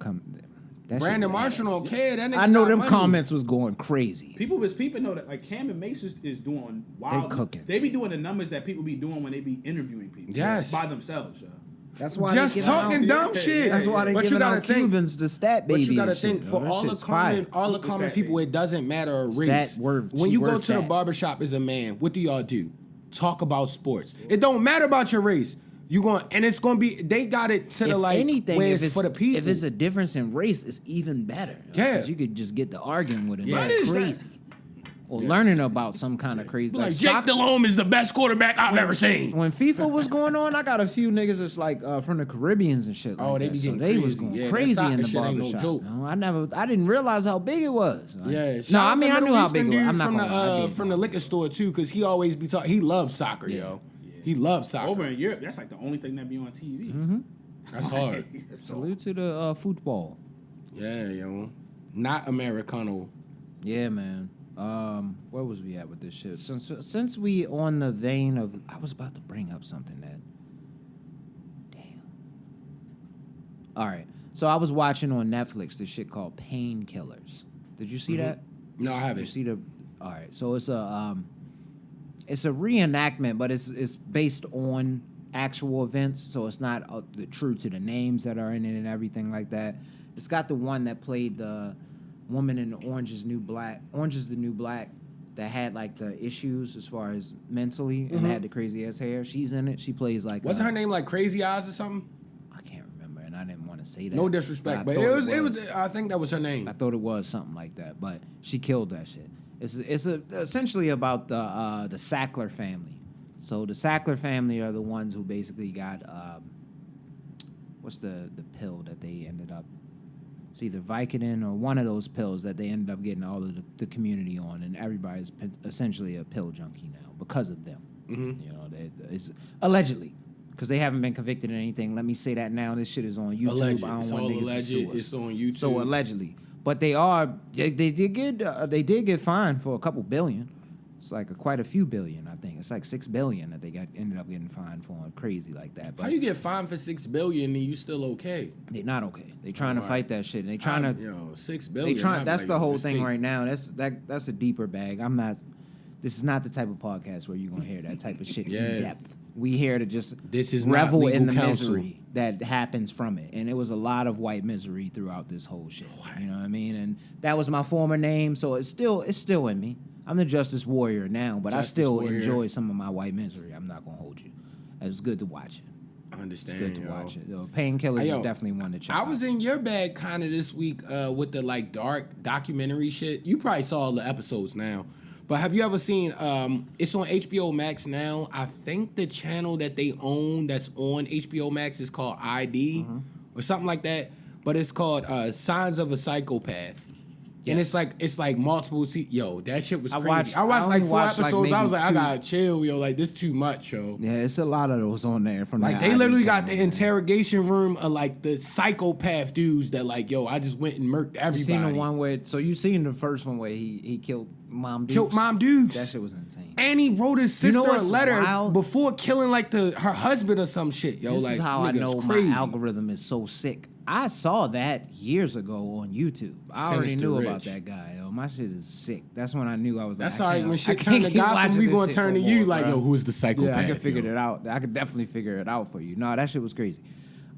Speaker 2: Brandon Marshall don't care. That nigga
Speaker 1: I know
Speaker 2: got
Speaker 1: them
Speaker 2: money.
Speaker 1: comments was going crazy.
Speaker 3: People know that like Cam and Mace is doing wild.
Speaker 1: They cooking.
Speaker 3: They be doing the numbers that people be doing when they be interviewing people.
Speaker 2: Yes.
Speaker 3: By themselves, yo.
Speaker 1: That's why
Speaker 2: Just
Speaker 1: they
Speaker 2: talking dumb shit.
Speaker 1: That's why they
Speaker 2: But you
Speaker 1: giving
Speaker 2: gotta
Speaker 1: out
Speaker 2: think-
Speaker 1: Cubans the stat baby.
Speaker 2: But you gotta
Speaker 1: and
Speaker 2: think
Speaker 1: shit,
Speaker 2: for
Speaker 1: though. That
Speaker 2: all the
Speaker 1: shit's fire.
Speaker 2: common people, it doesn't matter race.
Speaker 1: Stat word-
Speaker 2: When you go
Speaker 1: keyword
Speaker 2: to the
Speaker 1: fact.
Speaker 2: barbershop as a man, what do y'all do? Talk about sports. It don't matter about your race. And it's gonna be. They got it to the
Speaker 1: If
Speaker 2: like
Speaker 1: anything,
Speaker 2: where
Speaker 1: if
Speaker 2: it's for the people.
Speaker 1: If it's a difference in race, it's even better.
Speaker 2: Yeah.
Speaker 1: 'Cause you could just get to arguing with it.
Speaker 2: Yeah.
Speaker 1: Like
Speaker 2: What is
Speaker 1: crazy. Or learning about some kind of crazy.
Speaker 2: like Jake
Speaker 1: soccer-
Speaker 2: Delhomme is the best quarterback I've ever seen.
Speaker 1: When FIFA was going on, I got a few niggas that's like from the Caribbeans and shit.
Speaker 2: Oh,
Speaker 1: like
Speaker 2: they
Speaker 1: that.
Speaker 2: be getting
Speaker 1: they was
Speaker 2: crazy.
Speaker 1: going
Speaker 2: Yeah, that
Speaker 1: crazy
Speaker 2: soccer
Speaker 1: in the
Speaker 2: shit ain't no
Speaker 1: barbershop.
Speaker 2: joke.
Speaker 1: No, I didn't realize how big it was. Like,
Speaker 2: Yeah,
Speaker 1: no,
Speaker 2: shout
Speaker 1: I
Speaker 2: out
Speaker 1: mean
Speaker 2: the
Speaker 1: I knew
Speaker 2: Middle
Speaker 1: how
Speaker 2: Eastern
Speaker 1: big it was.
Speaker 2: dude
Speaker 1: I'm not
Speaker 2: from
Speaker 1: gonna lie, I
Speaker 2: the
Speaker 1: didn't
Speaker 2: from
Speaker 1: know.
Speaker 2: the liquor store too, because he always be talking. He loves soccer, yo. He loves soccer.
Speaker 3: Over in Europe, that's like the only thing that be on TV.
Speaker 2: That's hard.
Speaker 1: Salute to the football.
Speaker 2: Yeah, yo. Not Americano.
Speaker 1: Yeah, man. Where was we at with this shit? Since we on the vein of, I was about to bring up something that, damn. All right, so I was watching on Netflix this shit called Painkillers. Did you see that?
Speaker 2: No, I
Speaker 1: Did
Speaker 2: haven't.
Speaker 1: you see the? All right, so it's a reenactment, but it's based on actual events, so it's not the true to the names that are in it and everything like that. It's got the one that played the woman in Orange is the New Black that had like the issues as far as mentally and had the crazy ass hair. She's in it. She plays like
Speaker 2: What's her name? Like Crazy Eyes or something?
Speaker 1: I can't remember, and I didn't want to say that.
Speaker 2: No disrespect, but
Speaker 1: I
Speaker 2: it
Speaker 1: thought
Speaker 2: was. I think that was her name.
Speaker 1: I thought it was something like that, but she killed that shit. It's essentially about the Sackler family. So the Sackler family are the ones who basically got what's the pill that they ended up. It's either Vicodin or one of those pills that they ended up getting all of the community on, and everybody's essentially a pill junkie now because of them.
Speaker 2: Mm-hmm.
Speaker 1: You know, it's allegedly. Because they haven't been convicted of anything. Let me say that now. This shit is on YouTube.
Speaker 2: Alleged.
Speaker 1: I don't
Speaker 2: It's
Speaker 1: want
Speaker 2: all
Speaker 1: niggas to
Speaker 2: alleged.
Speaker 1: sue us.
Speaker 2: It's on YouTube.
Speaker 1: So allegedly, but they did get fined for a couple billion. It's like quite a few billion, I think. It's like $6 billion that they ended up getting fined for, crazy like that. But
Speaker 2: How you get fined for $6 billion and you still okay?
Speaker 1: they're not okay. They trying to fight that shit. And they trying to.
Speaker 2: $6 billion.
Speaker 1: They trying.
Speaker 2: I'm
Speaker 1: That's
Speaker 2: like,
Speaker 1: the whole
Speaker 2: this
Speaker 1: thing
Speaker 2: cake.
Speaker 1: right now. That's a deeper bag. I'm not. This is not the type of podcast where you're gonna hear that type of shit in depth. We here to just
Speaker 2: This is not
Speaker 1: revel
Speaker 2: legal
Speaker 1: in the
Speaker 2: counsel.
Speaker 1: misery that happens from it, and it was a lot of white misery throughout this whole shit. You know what I mean? And that was my former name, so it's still in me. I'm the Justice Warrior now, but
Speaker 2: Justice
Speaker 1: I still
Speaker 2: Warrior.
Speaker 1: enjoy some of my white misery. I'm not gonna hold you. It was good to watch it.
Speaker 2: I understand.
Speaker 1: Good to
Speaker 2: yo.
Speaker 1: watch it. Painkillers
Speaker 2: Hey, yo,
Speaker 1: is definitely one to check
Speaker 2: I
Speaker 1: out.
Speaker 2: was in your bag kind of this week with the like dark documentary shit. You probably saw all the episodes now. But have you ever seen, it's on HBO Max now. I think the channel that they own that's on HBO Max is called ID or something like that. But it's called Signs of a Psychopath. And it's like multiple yo, that shit was crazy. I watched like 4 episodes. I was like, I gotta chill, yo. Like, this too much, yo.
Speaker 1: Yeah, it's a lot of those on there. From
Speaker 2: Like,
Speaker 1: that
Speaker 2: they literally
Speaker 1: ID
Speaker 2: got the
Speaker 1: channel.
Speaker 2: interrogation room of like the psychopath dudes that like, yo, I just went and murked everybody.
Speaker 1: You seen the one where? So you seen the first one where he killed Mom Dukes?
Speaker 2: Killed Mom Dukes.
Speaker 1: That shit was insane.
Speaker 2: And he wrote his
Speaker 1: You know
Speaker 2: sister a
Speaker 1: what's
Speaker 2: letter
Speaker 1: wild?
Speaker 2: before killing like her husband or some shit, yo.
Speaker 1: This
Speaker 2: like,
Speaker 1: is how I
Speaker 2: nigga,
Speaker 1: know
Speaker 2: it's crazy.
Speaker 1: my algorithm is so sick. I saw that years ago on YouTube. I already
Speaker 2: Sinister
Speaker 1: knew
Speaker 2: Rich.
Speaker 1: about that guy. Yo, my shit is sick. That's when I knew I was.
Speaker 2: That's
Speaker 1: like,
Speaker 2: all
Speaker 1: I
Speaker 2: right.
Speaker 1: can't-
Speaker 2: When
Speaker 1: I
Speaker 2: shit
Speaker 1: can't
Speaker 2: turn to
Speaker 1: keep
Speaker 2: Gotham,
Speaker 1: watching
Speaker 2: we
Speaker 1: this
Speaker 2: gonna
Speaker 1: shit
Speaker 2: turn
Speaker 1: no
Speaker 2: to you
Speaker 1: more,
Speaker 2: like,
Speaker 1: bro.
Speaker 2: yo, who's the psychopath?
Speaker 1: Yeah, I could figure
Speaker 2: yo?
Speaker 1: it out. I could definitely figure it out for you. No, that shit was crazy.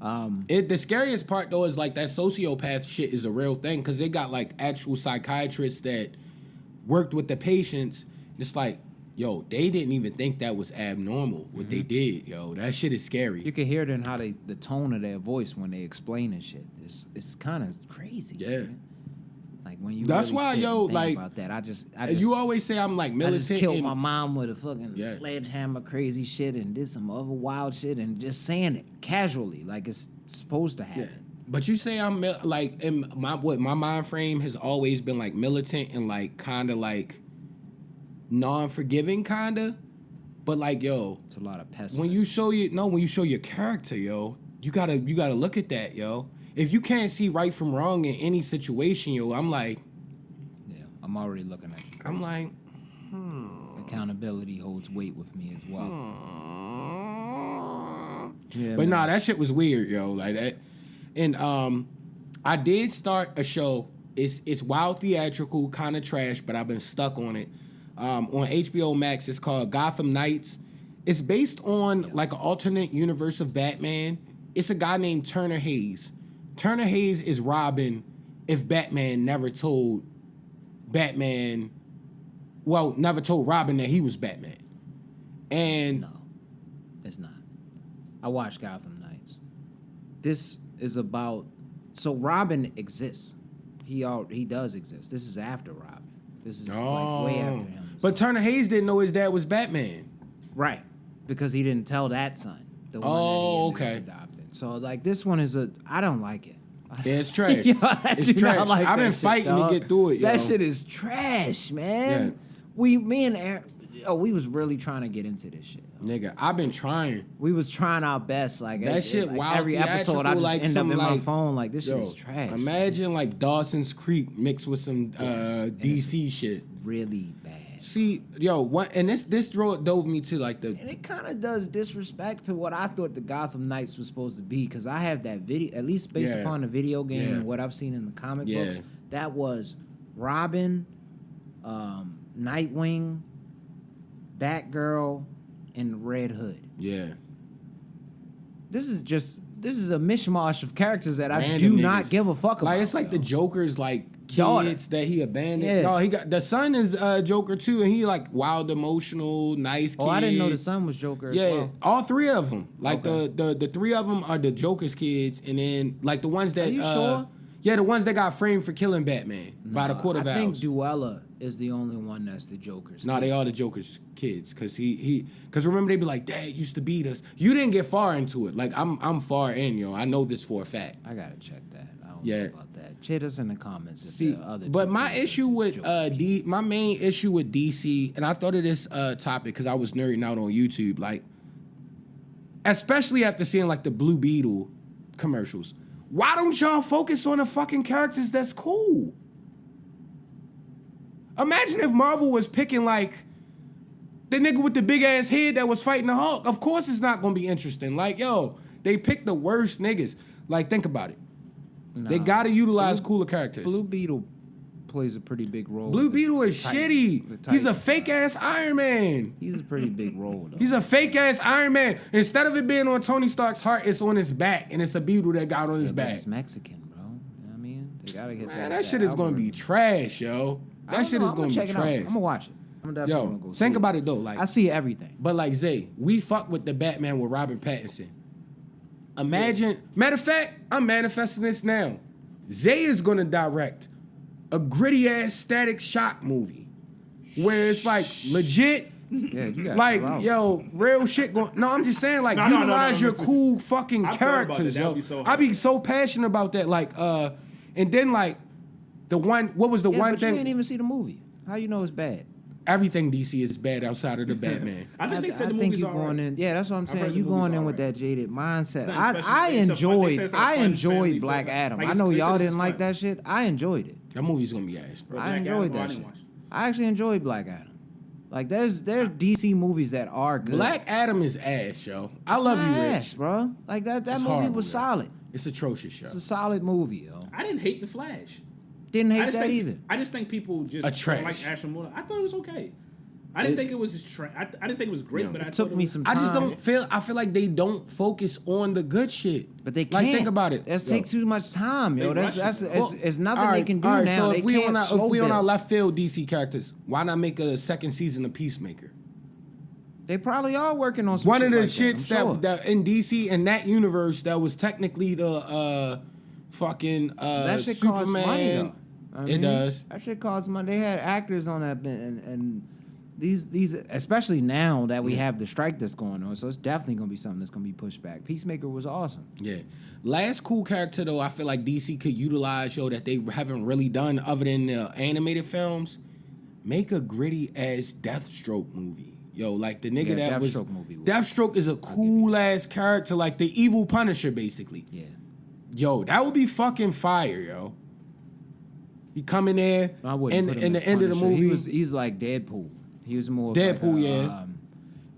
Speaker 2: The scariest part though is like that sociopath shit is a real thing because they got like actual psychiatrists that worked with the patients. It's like, yo, they didn't even think that was abnormal what they did, yo. That shit is scary.
Speaker 1: You can hear it in how the tone of their voice when they explain and shit. It's kind of crazy.
Speaker 2: Yeah.
Speaker 1: Man. Like when you.
Speaker 2: That's
Speaker 1: really
Speaker 2: why,
Speaker 1: sit and
Speaker 2: yo,
Speaker 1: think
Speaker 2: like,
Speaker 1: about that. I just
Speaker 2: You always say I'm like
Speaker 1: I
Speaker 2: militant.
Speaker 1: just killed
Speaker 2: and-
Speaker 1: my mom with a fucking
Speaker 2: Yeah.
Speaker 1: sledgehammer, crazy shit, and did some other wild shit, and just saying it casually, like it's supposed to happen.
Speaker 2: Yeah. But you say I'm like in my mind frame has always been like militant and like kind of like non-forgiving kind of, but like yo,
Speaker 1: It's a lot of pessimism.
Speaker 2: when you show your character, yo, you gotta look at that, yo. If you can't see right from wrong in any situation, yo, I'm like,
Speaker 1: Yeah, I'm already looking at you.
Speaker 2: I'm like,
Speaker 1: Accountability holds weight with me as well. Yeah,
Speaker 2: but
Speaker 1: man.
Speaker 2: nah, that shit was weird, yo, like that. And I did start a show. It's wild theatrical, kind of trash, but I've been stuck on it. On HBO Max, it's called Gotham Knights. It's based on like an alternate universe of Batman. It's a guy named Turner Hayes. Turner Hayes is Robin if Batman never told Robin that he was Batman. And
Speaker 1: No, it's not. I watched Gotham Knights. This is about... So Robin exists. He does exist. This is after Robin. This is like way after him.
Speaker 2: But Turner Hayes didn't know his dad was Batman.
Speaker 1: Right. Because he didn't tell that son. The one that he ended up adopted. So like this one is I don't like it.
Speaker 2: Yeah, it's trash.
Speaker 1: Yo, I
Speaker 2: it's
Speaker 1: do
Speaker 2: trash.
Speaker 1: not like
Speaker 2: I've been
Speaker 1: that shit,
Speaker 2: fighting
Speaker 1: dog.
Speaker 2: to get through it, yo.
Speaker 1: That shit is trash, man.
Speaker 2: Yeah.
Speaker 1: Me and Aaron, we was really trying to get into this shit.
Speaker 2: Nigga, I've been trying.
Speaker 1: We was trying our best. Like
Speaker 2: that shit
Speaker 1: like
Speaker 2: wild
Speaker 1: every episode I just
Speaker 2: like
Speaker 1: end up in my
Speaker 2: like,
Speaker 1: phone like this shit is trash.
Speaker 2: Imagine like Dawson's Creek mixed with some DC shit.
Speaker 1: Really bad.
Speaker 2: See, yo, what? And this dove me to like the.
Speaker 1: And it kind of does disrespect to what I thought the Gotham Knights was supposed to be, because I have that video, at least based upon the video game and what I've seen in the comic books. That was Robin, Nightwing, Batgirl, and Red Hood.
Speaker 2: Yeah.
Speaker 1: This is a mishmash of characters that I
Speaker 2: Random
Speaker 1: do not
Speaker 2: niggas.
Speaker 1: give a fuck about.
Speaker 2: Like it's like
Speaker 1: yo.
Speaker 2: the Joker's like kids
Speaker 1: Daughter.
Speaker 2: that he abandoned.
Speaker 1: Yeah.
Speaker 2: No, he got the son is Joker too, and he like wild, emotional, nice kid.
Speaker 1: Oh, I didn't know the son was Joker.
Speaker 2: Yeah,
Speaker 1: as well.
Speaker 2: all three of them. Like the three of them are the Joker's kids, and then like the ones that.
Speaker 1: Are you sure?
Speaker 2: Yeah, the ones that got framed for killing Batman by the Court of Owls.
Speaker 1: I think Duella is the only one that's the Joker's.
Speaker 2: No, they are the Joker's kids, cause cause remember they be like, Dad used to beat us. You didn't get far into it. Like I'm far in, yo. I know this for a fact.
Speaker 1: I gotta check that. I don't know about that. Chat us in the comments. If
Speaker 2: See,
Speaker 1: the other
Speaker 2: but
Speaker 1: two
Speaker 2: my
Speaker 1: Joker's
Speaker 2: issue with
Speaker 1: Joker's.
Speaker 2: my main issue with DC, and I thought of this topic because I was nerding out on YouTube, like, especially after seeing like the Blue Beetle commercials. Why don't y'all focus on the fucking characters that's cool? Imagine if Marvel was picking like the nigga with the big ass head that was fighting the Hulk. Of course it's not gonna be interesting. Like, yo, they picked the worst niggas. Like, think about it. They gotta utilize cooler characters.
Speaker 1: Blue Beetle plays a pretty big role.
Speaker 2: Blue Beetle is shitty. He's a fake ass Iron Man.
Speaker 1: He's a pretty big role though.
Speaker 2: He's a fake ass Iron Man. Instead of it being on Tony Stark's heart, it's on his back, and it's a beetle that got on his back.
Speaker 1: He's Mexican, bro. You know what I mean? They gotta get
Speaker 2: Man, that shit is gonna be trash, yo. That shit is gonna be trash.
Speaker 1: I'm gonna watch it. I'm definitely gonna go see
Speaker 2: think
Speaker 1: it.
Speaker 2: about it though. Like,
Speaker 1: I see everything.
Speaker 2: but like Zay, we fuck with the Batman with Robert Pattinson. Imagine, matter of fact, I'm manifesting this now. Zay is gonna direct a gritty ass Static Shock movie where it's like legit.
Speaker 1: Yeah, you got
Speaker 2: Like, yo, real shit going. No, I'm just saying, like, utilize your cool fucking
Speaker 3: I've thought about
Speaker 2: characters,
Speaker 3: that.
Speaker 2: yo.
Speaker 3: That'd be so
Speaker 2: I be so passionate about that. Like, and then like the one, what was the one
Speaker 1: but
Speaker 2: thing?
Speaker 1: you didn't even see the movie. How you know it's bad?
Speaker 2: Everything DC is bad outside of the Batman.
Speaker 3: I think they said the
Speaker 1: I think
Speaker 3: movie's
Speaker 1: you
Speaker 3: all
Speaker 1: going
Speaker 3: right.
Speaker 1: in. Yeah, that's what I'm saying.
Speaker 3: heard the
Speaker 1: You
Speaker 3: movie's
Speaker 1: going in
Speaker 3: all
Speaker 1: with
Speaker 3: right.
Speaker 1: that jaded mindset.
Speaker 3: It's not
Speaker 1: I
Speaker 3: special. It's a fun- they say
Speaker 1: enjoyed.
Speaker 3: it's like a
Speaker 1: I
Speaker 3: fun
Speaker 1: enjoyed
Speaker 3: family
Speaker 1: Black
Speaker 3: film.
Speaker 1: Adam.
Speaker 3: Like,
Speaker 1: I
Speaker 3: it's-
Speaker 1: know
Speaker 3: they said
Speaker 1: y'all
Speaker 3: it's
Speaker 1: didn't like
Speaker 3: fun.
Speaker 1: that shit. I enjoyed it.
Speaker 2: That movie's gonna be ass, bro.
Speaker 3: Bro,
Speaker 1: I
Speaker 3: Black
Speaker 1: enjoyed
Speaker 3: Adam, I
Speaker 1: that
Speaker 3: didn't
Speaker 1: shit.
Speaker 3: watch it.
Speaker 1: I actually enjoyed Black Adam. Like there's DC movies that are good.
Speaker 2: Black Adam is ass, yo. I
Speaker 1: It's
Speaker 2: love
Speaker 1: not
Speaker 2: you,
Speaker 1: ass,
Speaker 2: Rich.
Speaker 1: bro. Like that
Speaker 2: It's
Speaker 1: movie
Speaker 2: horrible,
Speaker 1: was
Speaker 2: yo.
Speaker 1: solid.
Speaker 2: It's atrocious, yo.
Speaker 1: It's a solid movie, yo.
Speaker 3: I didn't hate The Flash.
Speaker 1: Didn't
Speaker 3: I
Speaker 1: hate
Speaker 3: just
Speaker 1: that
Speaker 3: think,
Speaker 1: either.
Speaker 3: I just think people just
Speaker 2: A
Speaker 3: don't like
Speaker 2: trash.
Speaker 3: Ashton Moore. I thought it was okay. I didn't think it was I didn't think it was great,
Speaker 2: Yeah.
Speaker 3: but I
Speaker 1: It
Speaker 3: thought
Speaker 1: took
Speaker 3: it
Speaker 1: me
Speaker 3: was,
Speaker 1: some
Speaker 2: I
Speaker 1: time.
Speaker 2: just don't feel. I feel like they don't focus on the good shit.
Speaker 1: But they can't.
Speaker 2: Like, think about it.
Speaker 1: It
Speaker 2: Yo.
Speaker 1: takes too much time, yo.
Speaker 3: They
Speaker 1: That's
Speaker 3: rush it.
Speaker 1: it's nothing
Speaker 2: All
Speaker 1: they
Speaker 2: right,
Speaker 1: can do
Speaker 2: all right,
Speaker 1: now.
Speaker 2: So
Speaker 1: They
Speaker 2: if we
Speaker 1: can't
Speaker 2: on our
Speaker 1: slow
Speaker 2: if we on our
Speaker 1: build.
Speaker 2: left field DC characters, why not make a second season of Peacemaker?
Speaker 1: They probably are working on some
Speaker 2: One
Speaker 1: shit
Speaker 2: of the
Speaker 1: like
Speaker 2: shits
Speaker 1: that, I'm sure.
Speaker 2: that in DC in that universe that was technically the fucking
Speaker 1: That shit
Speaker 2: Superman.
Speaker 1: costs money, though. I
Speaker 2: It
Speaker 1: mean,
Speaker 2: does.
Speaker 1: That shit costs money. They had actors on that, and these especially now that we have the strike that's going on. So it's definitely gonna be something that's gonna be pushed back. Peacemaker was awesome.
Speaker 2: Yeah. Last cool character though, I feel like DC could utilize, yo, that they haven't really done other than the animated films. Make a gritty ass Deathstroke movie. Yo, like the nigga
Speaker 1: Yeah,
Speaker 2: that was
Speaker 1: Deathstroke movie was-
Speaker 2: Deathstroke is a cool ass character, like the evil Punisher, basically.
Speaker 1: Yeah.
Speaker 2: Yo, that would be fucking fire, yo. He come in there
Speaker 1: I wouldn't put him
Speaker 2: in
Speaker 1: as
Speaker 2: the end of the
Speaker 1: Punisher.
Speaker 2: movie.
Speaker 1: He's like Deadpool. He was more of
Speaker 2: Deadpool,
Speaker 1: like a,
Speaker 2: yeah.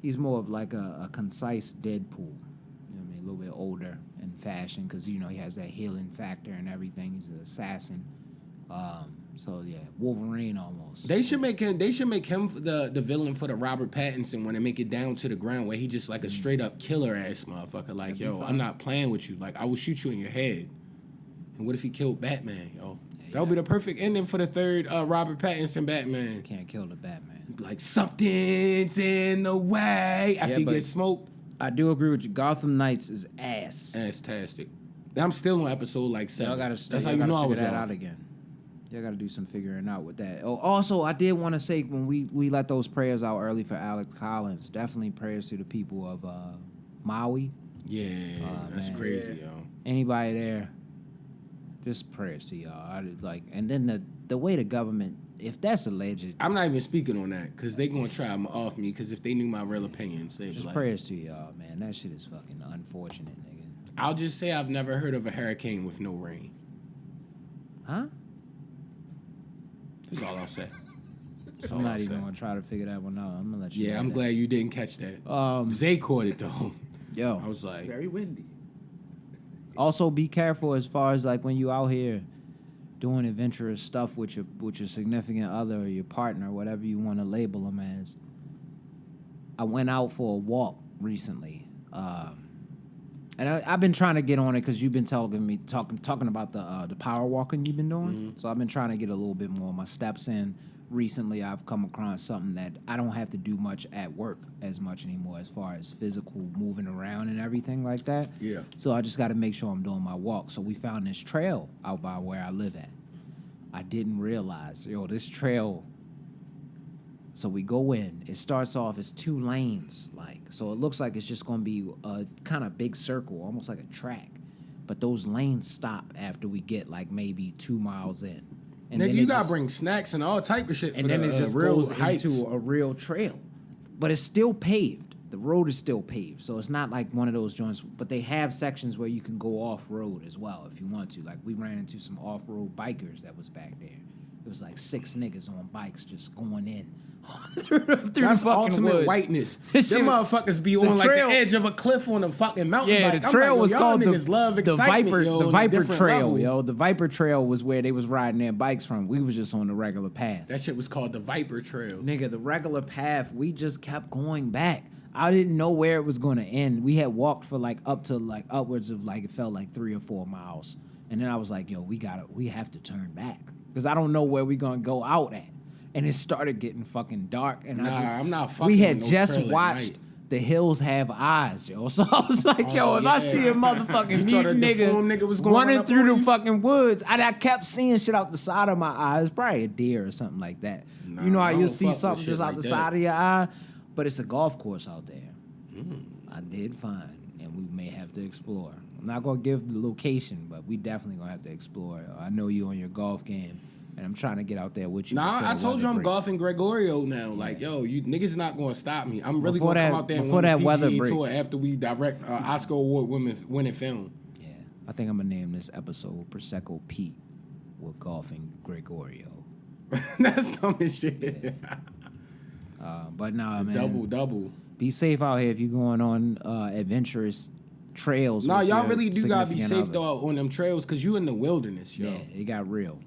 Speaker 1: He's more of like a concise Deadpool. You know what I mean? A little bit older and fashion because he has that healing factor and everything. He's an assassin. So yeah, Wolverine almost.
Speaker 2: They should make him the villain for the Robert Pattinson one and make it down to the ground where he just like a straight up killer ass motherfucker. Like, yo, I'm not playing with you. Like, I will shoot you in your head. And what if he killed Batman, yo? That would be the perfect ending for the third Robert Pattinson Batman.
Speaker 1: You can't kill the Batman.
Speaker 2: Like, something's in the way after he gets smoked.
Speaker 1: I do agree with you. Gotham Knights is ass.
Speaker 2: Ass-tastic. I'm still on episode like 7. That's how you know I was
Speaker 1: out again. Y'all got to do some figuring out with that. Oh, also, I did want to say when we let those prayers out early for Alex Collins, definitely prayers to the people of Maui.
Speaker 2: Yeah, that's crazy, yo.
Speaker 1: Anybody there, just prayers to y'all. And then the way the government, if that's alleged,
Speaker 2: I'm not even speaking on that because they gonna try them off me because if they knew my real opinions, they'd
Speaker 1: just
Speaker 2: like,
Speaker 1: prayers to y'all, man. That shit is fucking unfortunate, nigga.
Speaker 2: I'll just say I've never heard of a hurricane with no rain.
Speaker 1: Huh?
Speaker 2: That's all I'll say.
Speaker 1: I'm not even gonna try to figure that one out. I'm gonna let you.
Speaker 2: Yeah, I'm glad you didn't catch that. Zay caught it though.
Speaker 1: Yo,
Speaker 2: I was like,
Speaker 3: very windy.
Speaker 1: Also, be careful as far as like when you out here doing adventurous stuff with your significant other or your partner, whatever you want to label them as. I went out for a walk recently, and I've been trying to get on it because you've been talking about the power walking you've been doing. Mm-hmm. So I've been trying to get a little bit more of my steps in. Recently, I've come across something that I don't have to do much at work as much anymore as far as physical moving around and everything like that.
Speaker 2: Yeah.
Speaker 1: So I just got to make sure I'm doing my walk. So we found this trail out by where I live at. I didn't realize, this trail. So we go in. It starts off as 2 lanes, so it looks like it's just going to be a kind of big circle, almost like a track. But those lanes stop after we get maybe 2 miles in. And
Speaker 2: nigga, you gotta bring snacks and all type of shit for
Speaker 1: then
Speaker 2: the
Speaker 1: it just
Speaker 2: real
Speaker 1: goes
Speaker 2: heights.
Speaker 1: into a real trail. But it's still paved. The road is still paved. So it's not like one of those joints. But they have sections where you can go off-road as well if you want to. Like, we ran into some off-road bikers that was back there. It was like 6 niggas on bikes just going in. through
Speaker 2: That's
Speaker 1: the
Speaker 2: ultimate
Speaker 1: woods.
Speaker 2: whiteness. Them motherfuckers be on
Speaker 1: trail,
Speaker 2: the edge of a cliff on a fucking mountain bike.
Speaker 1: The trail was called
Speaker 2: the
Speaker 1: Viper Trail, yo. The Viper Trail was where they was riding their bikes from. We was just on the regular path.
Speaker 2: That shit was called the Viper Trail.
Speaker 1: Nigga, the regular path, we just kept going back. I didn't know where it was going to end. We had walked for up to upwards of it felt like 3 or 4 miles. And then I was like, yo, we have to turn back. Because I don't know where we going to go out at. And it started getting fucking dark. And
Speaker 2: I'm not fucking.
Speaker 1: We had just watched The Hills Have Eyes, yo. So I was like, if I see a motherfucking mutant nigga was running through the fucking woods, I kept seeing shit out the side of my eyes, probably a deer or something like that. You know how you'll see something just out the side of your eye? But it's a golf course out there. I did find, and we may have to explore. I'm not going to give the location, but we definitely going to have to explore. I know you on your golf game. And I'm trying to get out there with you.
Speaker 2: Nah, I told you I'm golfing Gregorio now. You niggas not gonna stop me. I'm really gonna come out there and win the PGA Tour after we direct Oscar Award winning film.
Speaker 1: Yeah, I think I'm gonna name this episode Prosecco Pete with golfing Gregorio.
Speaker 2: That's dumb as shit.
Speaker 1: Yeah. But nah, man.
Speaker 2: Double.
Speaker 1: Be safe out here if you're going on adventurous trails.
Speaker 2: Nah, y'all really do gotta be safe though on them trails because you in the wilderness, yo.
Speaker 1: Yeah, it got real.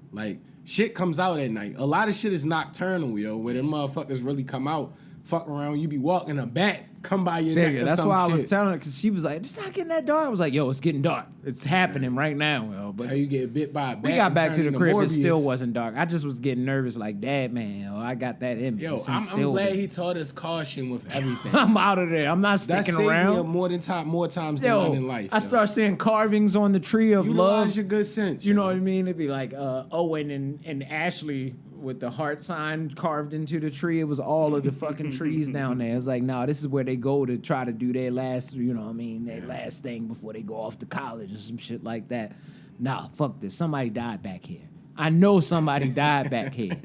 Speaker 2: Shit comes out at night. A lot of shit is nocturnal, yo. Where them motherfuckers really come out, fuck around. You be walking a bat, come by your neck or
Speaker 1: that's
Speaker 2: some
Speaker 1: why
Speaker 2: shit.
Speaker 1: I was telling her, because she was like, it's not getting that dark. I was like, yo, it's getting dark. It's happening right now, yo. But
Speaker 2: how you get bit by a bat.
Speaker 1: We got back to the crib,
Speaker 2: Morbius.
Speaker 1: It still wasn't dark. I just was getting nervous like, Dad, man, yo, I got that in me.
Speaker 2: Yo, I'm glad he taught us caution with everything.
Speaker 1: I'm out of there. I'm not sticking around.
Speaker 2: That saved me more times than one in life.
Speaker 1: I start seeing carvings on the tree of love.
Speaker 2: Utilize your good sense.
Speaker 1: You know what I mean? It'd be like Owen and Ashley with the heart sign carved into the tree. It was all of the fucking trees down there. It's like, nah, this is where they go to try to do their last, their last thing before they go off to college or some shit like that. Nah, fuck this. Somebody died back here. I know somebody died back here.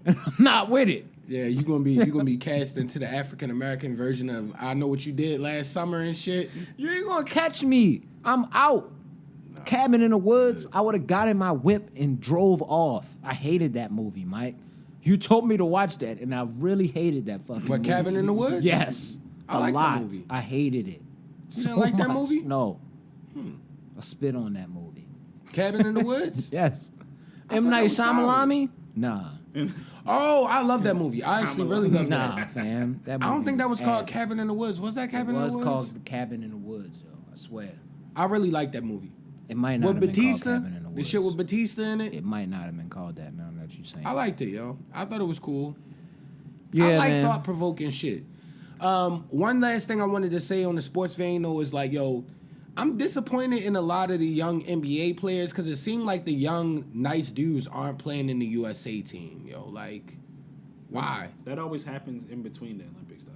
Speaker 1: I'm not with it.
Speaker 2: Yeah, you're gonna be cast into the African American version of I Know What You Did Last Summer and shit.
Speaker 1: You ain't gonna catch me. I'm out. Cabin in the Woods, I would have got in my whip and drove off. I hated that movie, Mike. You told me to watch that, and I really hated that fucking movie.
Speaker 2: Cabin in the Woods?
Speaker 1: Yes.
Speaker 2: I like that movie.
Speaker 1: I hated it.
Speaker 2: You didn't like that movie?
Speaker 1: No. I spit on that movie.
Speaker 2: Cabin in the Woods?
Speaker 1: Yes.
Speaker 2: I
Speaker 1: M.
Speaker 2: thought that
Speaker 1: Night
Speaker 2: was solid.
Speaker 1: Shyamalan? Nah.
Speaker 2: Oh, I love that movie. I actually really love
Speaker 1: Nah,
Speaker 2: that.
Speaker 1: fam. That
Speaker 2: I don't
Speaker 1: movie
Speaker 2: think that was called
Speaker 1: ass.
Speaker 2: Cabin in the Woods. Was that Cabin in the Woods?
Speaker 1: It was called Cabin in the Woods, yo. I swear.
Speaker 2: I really like that movie.
Speaker 1: It might not
Speaker 2: With
Speaker 1: have been called
Speaker 2: Batista?
Speaker 1: Cabin in the Woods.
Speaker 2: The shit with Batista in it?
Speaker 1: It might not have been called that, man. That you saying.
Speaker 2: I liked it, yo. I thought it was cool.
Speaker 1: Yeah,
Speaker 2: I like
Speaker 1: man.
Speaker 2: thought-provoking shit. One last thing I wanted to say on the sports vein, though, is like, yo, I'm disappointed in a lot of the young NBA players because it seemed like the young, nice dudes aren't playing in the USA team, yo. Like, why?
Speaker 3: That always happens in between the Olympics, though.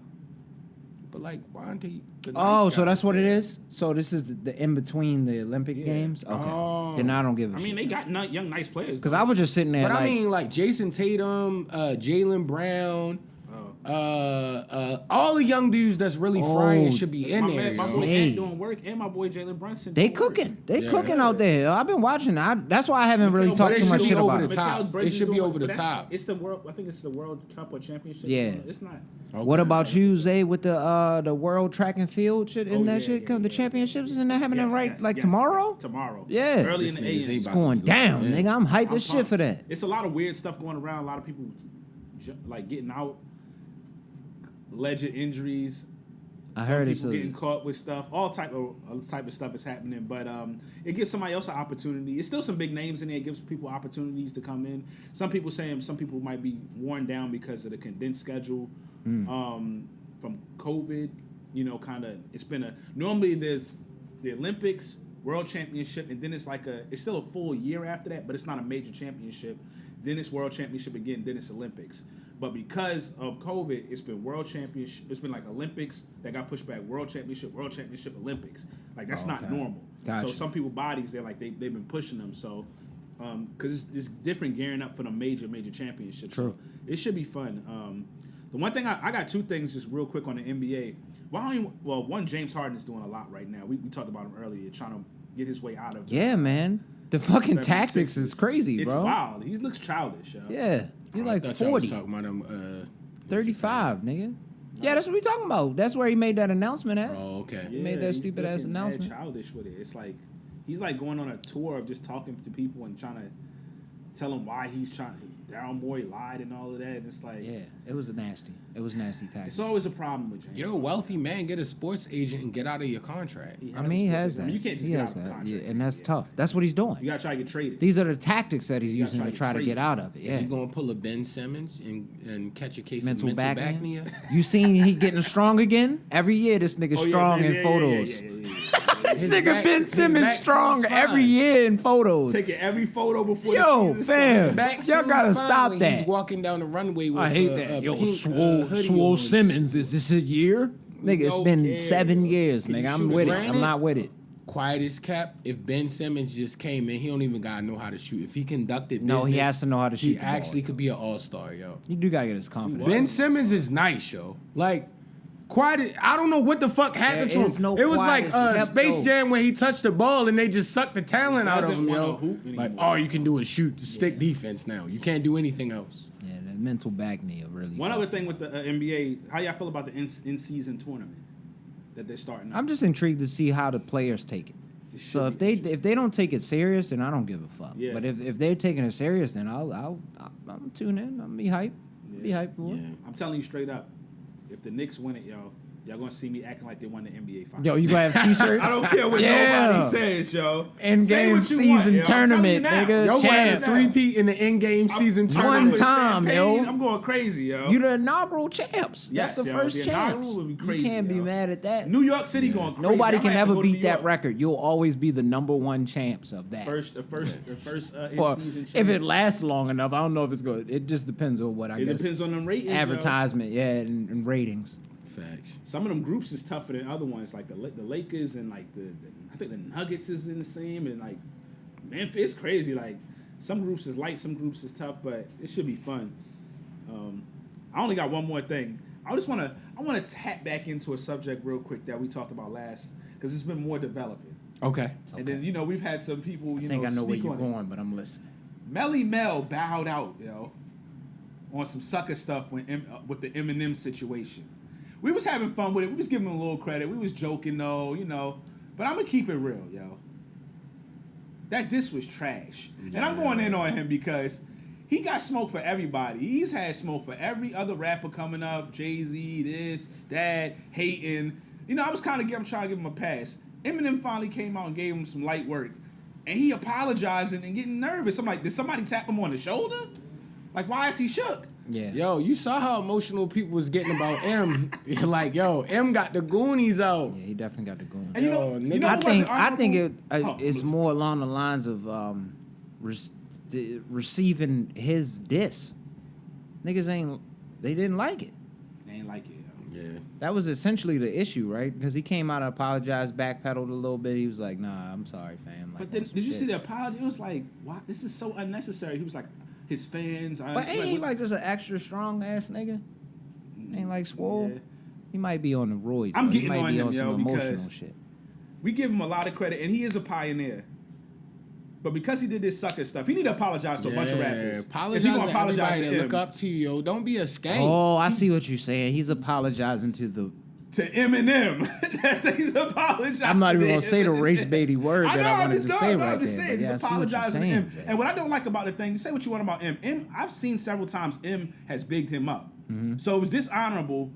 Speaker 2: But, like, why aren't they the
Speaker 1: Oh,
Speaker 2: nice
Speaker 1: so that's
Speaker 2: guys
Speaker 1: what it
Speaker 2: there?
Speaker 1: is? So this is the in between the Olympic Games? Okay.
Speaker 2: Oh.
Speaker 1: Then I don't give a
Speaker 3: I
Speaker 1: shit.
Speaker 3: mean, they got young, nice players.
Speaker 1: Because I was just sitting there
Speaker 2: But
Speaker 1: like...
Speaker 2: I mean, like, Jason Tatum, Jaylen Brown, all the young dudes that's really frying should be in
Speaker 3: my
Speaker 2: there.
Speaker 3: man, my
Speaker 2: yo.
Speaker 3: boy
Speaker 1: Hey.
Speaker 3: Ant doing work, and my boy Jalen Brunson.
Speaker 1: They
Speaker 3: doing work.
Speaker 1: cooking. They
Speaker 2: Yeah.
Speaker 1: cooking out there. I've been watching. That's why I haven't really
Speaker 3: But
Speaker 1: talked
Speaker 2: it
Speaker 1: too
Speaker 2: should
Speaker 1: much
Speaker 2: be
Speaker 1: shit
Speaker 2: over
Speaker 1: about
Speaker 2: the
Speaker 1: it.
Speaker 2: top.
Speaker 3: Mikal Bridges
Speaker 2: It should be
Speaker 3: doing
Speaker 2: over the
Speaker 3: but that's-
Speaker 2: top.
Speaker 3: It's the world. I think it's the World Cup or Championship.
Speaker 1: Yeah.
Speaker 3: It's not.
Speaker 1: What
Speaker 2: Okay.
Speaker 1: about you, Zay, with the World Track and Field shit? Isn't that
Speaker 3: yeah,
Speaker 1: shit
Speaker 3: yeah,
Speaker 1: come? The
Speaker 3: yeah,
Speaker 1: championships isn't that happening
Speaker 3: Yes,
Speaker 1: like
Speaker 3: yes,
Speaker 1: tomorrow?
Speaker 3: yes, tomorrow.
Speaker 1: Yeah.
Speaker 3: Early
Speaker 2: This
Speaker 3: in the
Speaker 2: nigga's
Speaker 3: AM.
Speaker 2: ain't
Speaker 1: It's
Speaker 2: about to
Speaker 1: going
Speaker 2: be going
Speaker 1: down,
Speaker 2: in.
Speaker 1: nigga. I'm hype
Speaker 3: I'm
Speaker 1: as shit
Speaker 3: pumped.
Speaker 1: for that.
Speaker 3: It's a lot of weird stuff going around. A lot of people like getting out, alleged injuries.
Speaker 1: I heard it's
Speaker 3: people getting caught with stuff. All type of stuff is happening, but it gives somebody else an opportunity. It's still some big names in there. It gives people opportunities to come in. Some people saying some people might be worn down because of the condensed schedule from COVID. You know, kind of. It's been normally there's the Olympics, World Championship, and then it's still a full year after that, but it's not a major championship. Then it's World Championship again. Then it's Olympics. But because of COVID, it's been World Championship. It's been like Olympics that got pushed back. World Championship, Olympics. Like that's not normal.
Speaker 1: Gotcha.
Speaker 3: So some people bodies they've been pushing them. So because it's different gearing up for the major championships.
Speaker 1: True.
Speaker 3: So it should be fun. The one thing I got two things just real quick on the NBA. One, James Harden is doing a lot right now. We talked about him earlier, trying to get his way out of.
Speaker 1: Yeah, man. The fucking
Speaker 3: 76ers.
Speaker 1: tactics is crazy,
Speaker 3: It's
Speaker 1: bro.
Speaker 3: wild. He looks childish, yo.
Speaker 1: Yeah. He's like
Speaker 2: I thought y'all was
Speaker 1: 40,
Speaker 2: talking about him,
Speaker 1: 35, nigga. Yeah, that's what we talking about. That's where he made that announcement at.
Speaker 2: Oh, okay.
Speaker 1: He made that
Speaker 3: he's
Speaker 1: stupid ass
Speaker 3: looking mad
Speaker 1: announcement.
Speaker 3: childish with it. It's like he's like going on a tour of just talking to people and trying to tell them why he's trying. Daryl Morey lied and all of that. And it's like
Speaker 1: Yeah, it was nasty. It was nasty tactics.
Speaker 3: it's always a problem with James.
Speaker 2: You're a wealthy man. Get a sports agent and get out of your contract.
Speaker 3: He
Speaker 1: I mean, he
Speaker 3: a
Speaker 1: has
Speaker 3: sports agent.
Speaker 1: that.
Speaker 3: I mean, you can't just
Speaker 1: he
Speaker 3: get
Speaker 1: has
Speaker 3: out of the
Speaker 1: that.
Speaker 3: contract.
Speaker 1: Yeah, and that's tough. That's what he's doing.
Speaker 3: You gotta try to get traded.
Speaker 1: These are the tactics that he's
Speaker 3: You gotta
Speaker 1: using to
Speaker 3: try
Speaker 1: try
Speaker 3: to
Speaker 1: to
Speaker 3: get
Speaker 1: get out of it.
Speaker 2: Is
Speaker 1: Yeah.
Speaker 2: he going to pull a Ben Simmons and catch a case
Speaker 1: Mental
Speaker 2: of mental
Speaker 1: backness.
Speaker 2: backnia?
Speaker 1: You seen he getting strong again? Every year this nigga strong in photos. This
Speaker 2: His
Speaker 1: nigga
Speaker 2: back-
Speaker 1: Ben
Speaker 2: his
Speaker 1: Simmons
Speaker 2: back
Speaker 1: strong
Speaker 2: seems
Speaker 1: every
Speaker 2: fine.
Speaker 1: year in photos.
Speaker 3: Taking every photo before
Speaker 1: Yo,
Speaker 3: the season
Speaker 1: fam.
Speaker 3: starts.
Speaker 2: Back
Speaker 1: Y'all
Speaker 2: seems
Speaker 1: gotta
Speaker 2: fine
Speaker 1: stop
Speaker 2: when
Speaker 1: that.
Speaker 2: He's walking down the runway with
Speaker 1: I hate
Speaker 2: a
Speaker 1: that. Yo,
Speaker 2: pink,
Speaker 1: Swole
Speaker 2: hoodie on.
Speaker 1: Simmons, is this a year? Nigga, it's
Speaker 3: No
Speaker 1: been
Speaker 3: care.
Speaker 1: 7 years,
Speaker 3: Can you
Speaker 1: nigga. I'm
Speaker 3: shoot
Speaker 1: with it.
Speaker 2: granted?
Speaker 1: I'm not with it.
Speaker 2: Quiet as kept. If Ben Simmons just came in, he don't even gotta know how to shoot. If he conducted
Speaker 1: No, he
Speaker 2: business,
Speaker 1: has to know how to shoot
Speaker 2: He
Speaker 1: the ball.
Speaker 2: actually could be an all-star, yo.
Speaker 1: You do gotta get his confidence.
Speaker 2: Ben Simmons is nice, yo. Like, quiet. I don't know what the fuck happened
Speaker 1: There
Speaker 2: to
Speaker 1: is
Speaker 2: him.
Speaker 1: no
Speaker 2: It was like
Speaker 1: quiet as kept,
Speaker 2: Space
Speaker 1: though.
Speaker 2: Jam when he touched the ball and they just sucked the talent out of
Speaker 3: doesn't
Speaker 2: him,
Speaker 3: wanna
Speaker 2: yo.
Speaker 3: hoop
Speaker 2: Like,
Speaker 3: anymore.
Speaker 2: all you can do is shoot, stick defense now. You can't do anything else.
Speaker 1: Yeah, that mental back knee really.
Speaker 3: One other thing with the NBA, how y'all feel about the in-season tournament that they're starting up?
Speaker 1: I'm just intrigued to see how the players take it.
Speaker 3: It should
Speaker 1: So
Speaker 3: be
Speaker 1: if they don't take it serious, then I don't give a fuck.
Speaker 3: Yeah.
Speaker 1: But if they're taking it serious, then I'll tune in. I'm be hype. Be hype for it.
Speaker 2: Yeah.
Speaker 3: I'm telling you straight up, if the Knicks win it, y'all gonna see me acting like they won the NBA Finals.
Speaker 1: Yo, you gonna have T-shirts?
Speaker 3: I don't care what
Speaker 1: Yeah.
Speaker 3: nobody says, yo.
Speaker 1: End
Speaker 3: Say
Speaker 1: game
Speaker 3: what you
Speaker 1: season
Speaker 3: want, yo. I'm telling
Speaker 1: tournament,
Speaker 3: you now.
Speaker 1: nigga.
Speaker 2: Yo, had a
Speaker 1: Champs.
Speaker 2: three-peat in the in-game season
Speaker 3: I'm
Speaker 2: tournament.
Speaker 1: One
Speaker 3: with
Speaker 1: time,
Speaker 3: champagne.
Speaker 1: yo.
Speaker 3: I'm going crazy, yo.
Speaker 1: You the inaugural champs.
Speaker 3: Yes,
Speaker 1: That's the
Speaker 3: yo,
Speaker 1: first
Speaker 3: the
Speaker 1: champs.
Speaker 3: inaugural would be crazy,
Speaker 1: you can't be
Speaker 3: yo.
Speaker 1: mad at that.
Speaker 3: New York City going crazy.
Speaker 1: Nobody
Speaker 3: I
Speaker 1: can
Speaker 3: might have to
Speaker 1: ever
Speaker 3: go to
Speaker 1: beat
Speaker 3: New
Speaker 1: that
Speaker 3: York.
Speaker 1: record. You'll always be the number one champs of that.
Speaker 3: The first
Speaker 1: For-
Speaker 3: in-season.
Speaker 1: if it
Speaker 3: champs.
Speaker 1: lasts long enough, I don't know if it's good. It just depends on what I
Speaker 3: It
Speaker 1: guess.
Speaker 3: depends on them ratings. yo.
Speaker 1: Advertisement, yeah, and ratings.
Speaker 2: Facts.
Speaker 3: Some of them groups is tougher than other ones, like the Lakers and like I think the Nuggets is in the same, and like Memphis. It's crazy. Like some groups is light, some groups is tough, but it should be fun. I only got one more thing. I want to tap back into a subject real quick that we talked about last, because it's been more developing.
Speaker 2: Okay.
Speaker 3: And then we've had some people
Speaker 1: I think I know where
Speaker 3: speak
Speaker 1: you're
Speaker 3: on it.
Speaker 1: going, but I'm listening.
Speaker 3: Melly Mel bowed out, yo, on some sucker stuff with the Eminem situation. We was having fun with it. We was giving him a little credit. We was joking though, but I'm gonna keep it real, yo. that diss was trash. And I'm going in on him because he got smoke for everybody. He's had smoke for every other rapper coming up. Jay-Z, this, that, hating. You know, I was kind of trying to give him a pass. Eminem finally came out and gave him some light work. And he apologizing and getting nervous. I'm like, did somebody tap him on the shoulder? Like, why is he shook?
Speaker 1: Yeah.
Speaker 2: Yo, you saw how emotional people was getting about M. Like, yo, M got the Goonies out.
Speaker 1: Yeah, he definitely got the goon.
Speaker 3: And you know
Speaker 1: I think it's more along the lines of receiving his diss. Niggas they didn't like it.
Speaker 3: They ain't like it.
Speaker 2: Yeah.
Speaker 1: That was essentially the issue, right? Because he came out and apologized, backpedaled a little bit. He was like, "Nah, I'm sorry, fam." Like,
Speaker 3: But then, did you see the apology? It was like, "What? This is so unnecessary." He was like, his fans.
Speaker 1: But ain't he like just an extra strong ass nigga? Ain't like swole.
Speaker 3: Yeah.
Speaker 1: He might be on the roids.
Speaker 3: I'm
Speaker 1: he
Speaker 3: getting
Speaker 1: might
Speaker 3: on
Speaker 1: be
Speaker 3: him,
Speaker 1: on
Speaker 3: yo,
Speaker 1: some
Speaker 3: because
Speaker 1: emotional shit.
Speaker 3: we give him a lot of credit, and he is a pioneer. But because he did this sucker stuff, he need to apologize to a bunch of rappers.
Speaker 2: Apologize to everybody that look up to you, yo. Don't be a skank.
Speaker 1: Oh, I see what you're saying. He's apologizing
Speaker 3: to Eminem. He's apologizing.
Speaker 1: I'm not even gonna say the
Speaker 3: Eminem.
Speaker 1: race baity word that I wanted to say right
Speaker 3: I'm just
Speaker 1: there.
Speaker 3: saying,
Speaker 1: Yeah,
Speaker 3: he's
Speaker 1: I see what you're
Speaker 3: apologizing to
Speaker 1: saying,
Speaker 3: him.
Speaker 1: Zay.
Speaker 3: And what I don't like about the thing, say what you want about M. I've seen several times M has bigged him up. So it was dishonorable.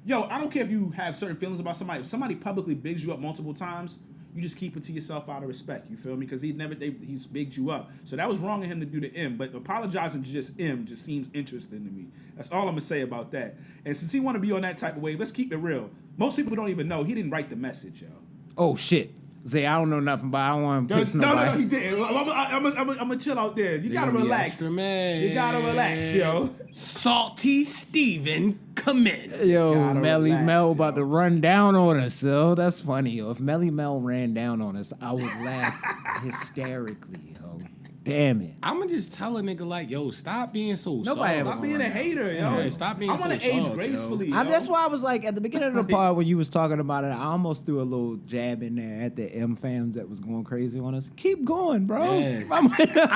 Speaker 3: Yo, I don't care if you have certain feelings about somebody. If somebody publicly bigs you up multiple times, you just keep it to yourself out of respect. You feel me? Because he's bigged you up. So that was wrong of him to do to M. But apologizing to just M just seems interesting to me. That's all I'm gonna say about that. And since he want to be on that type of wave, let's keep it real. Most people don't even know he didn't write the message, yo.
Speaker 1: Oh shit, Zay, I don't know nothing, but I don't want to piss nobody.
Speaker 3: No, he didn't. I'm gonna chill out there. You gotta relax. You gotta relax, yo.
Speaker 2: Salty Steven comments.
Speaker 1: Yo, Melly Mel about to run down on us, yo. That's funny, yo. If Melly Mel ran down on us, I would laugh hysterically, yo. Damn it.
Speaker 2: I'ma just tell a nigga like, yo, stop being so soft.
Speaker 3: Stop being a hater, yo.
Speaker 2: Yeah, stop being so soft.
Speaker 3: I want to age gracefully. Yo.
Speaker 1: That's why I was like, at the beginning of the part when you was talking about it, I almost threw a little jab in there at the M fans that was going crazy on us. Keep going, bro.
Speaker 2: Yeah.
Speaker 1: I don't care.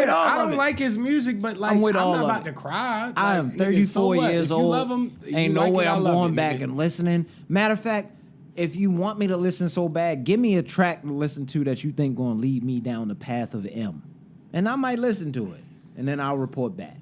Speaker 2: I don't like his music, but like, I'm not about to cry. Like,
Speaker 1: I am 34 years old.
Speaker 2: If you love him,
Speaker 1: ain't no way I'm going back and listening. Matter of fact, if you want me to listen so bad, give me a track to listen to that you think going to lead me down the path of M. And I might listen to it, and then I'll report back.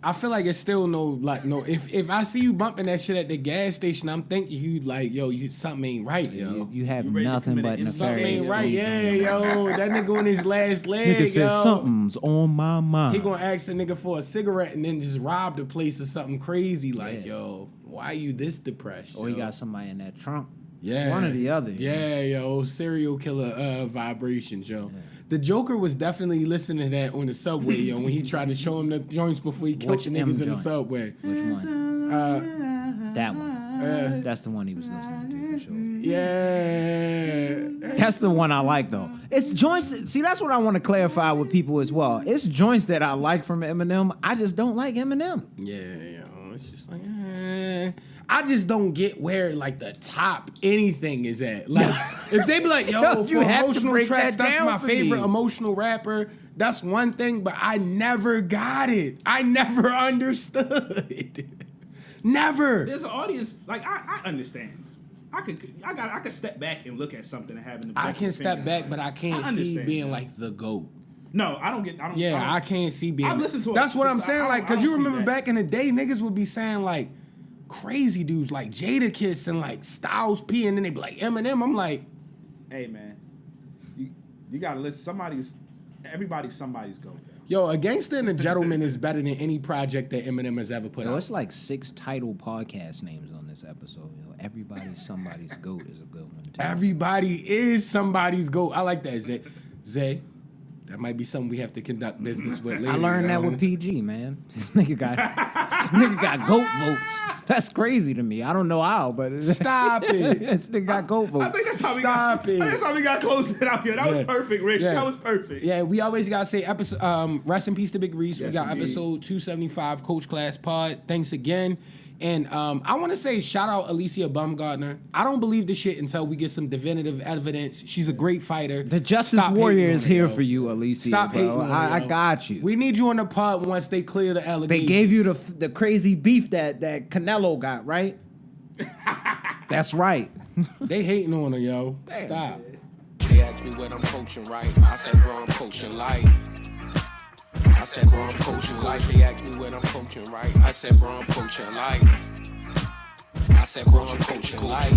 Speaker 2: I feel like it's still no. If I see you bumping that shit at the gas station, I'm thinking you like, yo, something ain't right, yo.
Speaker 1: You have nothing but nefarious.
Speaker 2: Something ain't right, yeah, yo. That nigga on his last leg,
Speaker 1: nigga said
Speaker 2: yo.
Speaker 1: Something's on my mind.
Speaker 2: He gonna ask a nigga for a cigarette and then just rob the place or something crazy. Like, yo, why you this depressed?
Speaker 1: Or he got somebody in that trunk.
Speaker 2: Yeah,
Speaker 1: one or the other.
Speaker 2: Yeah, yo, serial killer vibrations, yo. Yeah. The Joker was definitely listening to that on the subway, yo, when he tried to show him the joints before he killed the niggas in the subway.
Speaker 1: Which one? That one. That's the one he was listening to, for sure.
Speaker 2: Yeah.
Speaker 1: That's the one I like, though. It's joints. See, that's what I want to clarify with people as well. It's joints that I like from Eminem. I just don't like Eminem.
Speaker 2: Yeah, yo. It's just like, I just don't get where like the top anything is at. Like if they be like, yo, for emotional tracks, that's my favorite emotional rapper. That's one thing, but I never got it. I never understood. Never.
Speaker 3: There's an audience. Like I understand. I could step back and look at something and have an
Speaker 2: I can step back, but I can't see being like the GOAT.
Speaker 3: No, I don't.
Speaker 2: I can't see being.
Speaker 3: I've listened to.
Speaker 2: That's what I'm saying. Like, cause you remember
Speaker 3: that.
Speaker 2: back in the day, niggas would be saying like crazy dudes like Jadakiss and like Styles P, and then they be like Eminem. I'm like,
Speaker 3: hey man, you gotta listen. Everybody's somebody's GOAT.
Speaker 2: Yo, A Gangsta and a Gentleman is better than any project that Eminem has ever put out.
Speaker 1: It's like 6 title podcast names on this episode. Yo, everybody's somebody's GOAT is a good one too.
Speaker 2: Everybody is somebody's GOAT. I like that, Zay. That might be something we have to conduct business with later.
Speaker 1: I learned that with PG, man. This nigga got GOAT votes. That's crazy to me. I don't know how, but
Speaker 2: stop it.
Speaker 1: This nigga got GOAT votes.
Speaker 3: I think that's how
Speaker 2: That's
Speaker 3: how we got close out here. That was perfect, Rich.
Speaker 2: Yeah.
Speaker 3: That was perfect.
Speaker 2: Yeah, we always gotta say episode. Rest in peace to Big Reese.
Speaker 3: Yes,
Speaker 2: we got
Speaker 3: indeed.
Speaker 2: episode 275, Coach Class Pod. Thanks again. And I want to say shout out Alicia Baumgartner. I don't believe this shit until we get some definitive evidence. She's a great fighter.
Speaker 1: The Justice Warrior is here for you, Alicia.
Speaker 2: Stop hating on her,
Speaker 1: I got you.
Speaker 2: We need you on the pod once they clear the allegations.
Speaker 1: They gave you the crazy beef that Canelo got, right? That's right.
Speaker 2: They hating on her, yo.
Speaker 3: Damn.
Speaker 2: Stop.
Speaker 4: Yeah.
Speaker 2: asked me what I'm coaching, right? I said, bro, I'm coaching life. I said, bro, I'm coaching life. They asked me what I'm coaching, right? I said, bro, I'm coaching life. I said, bro, I'm coaching life.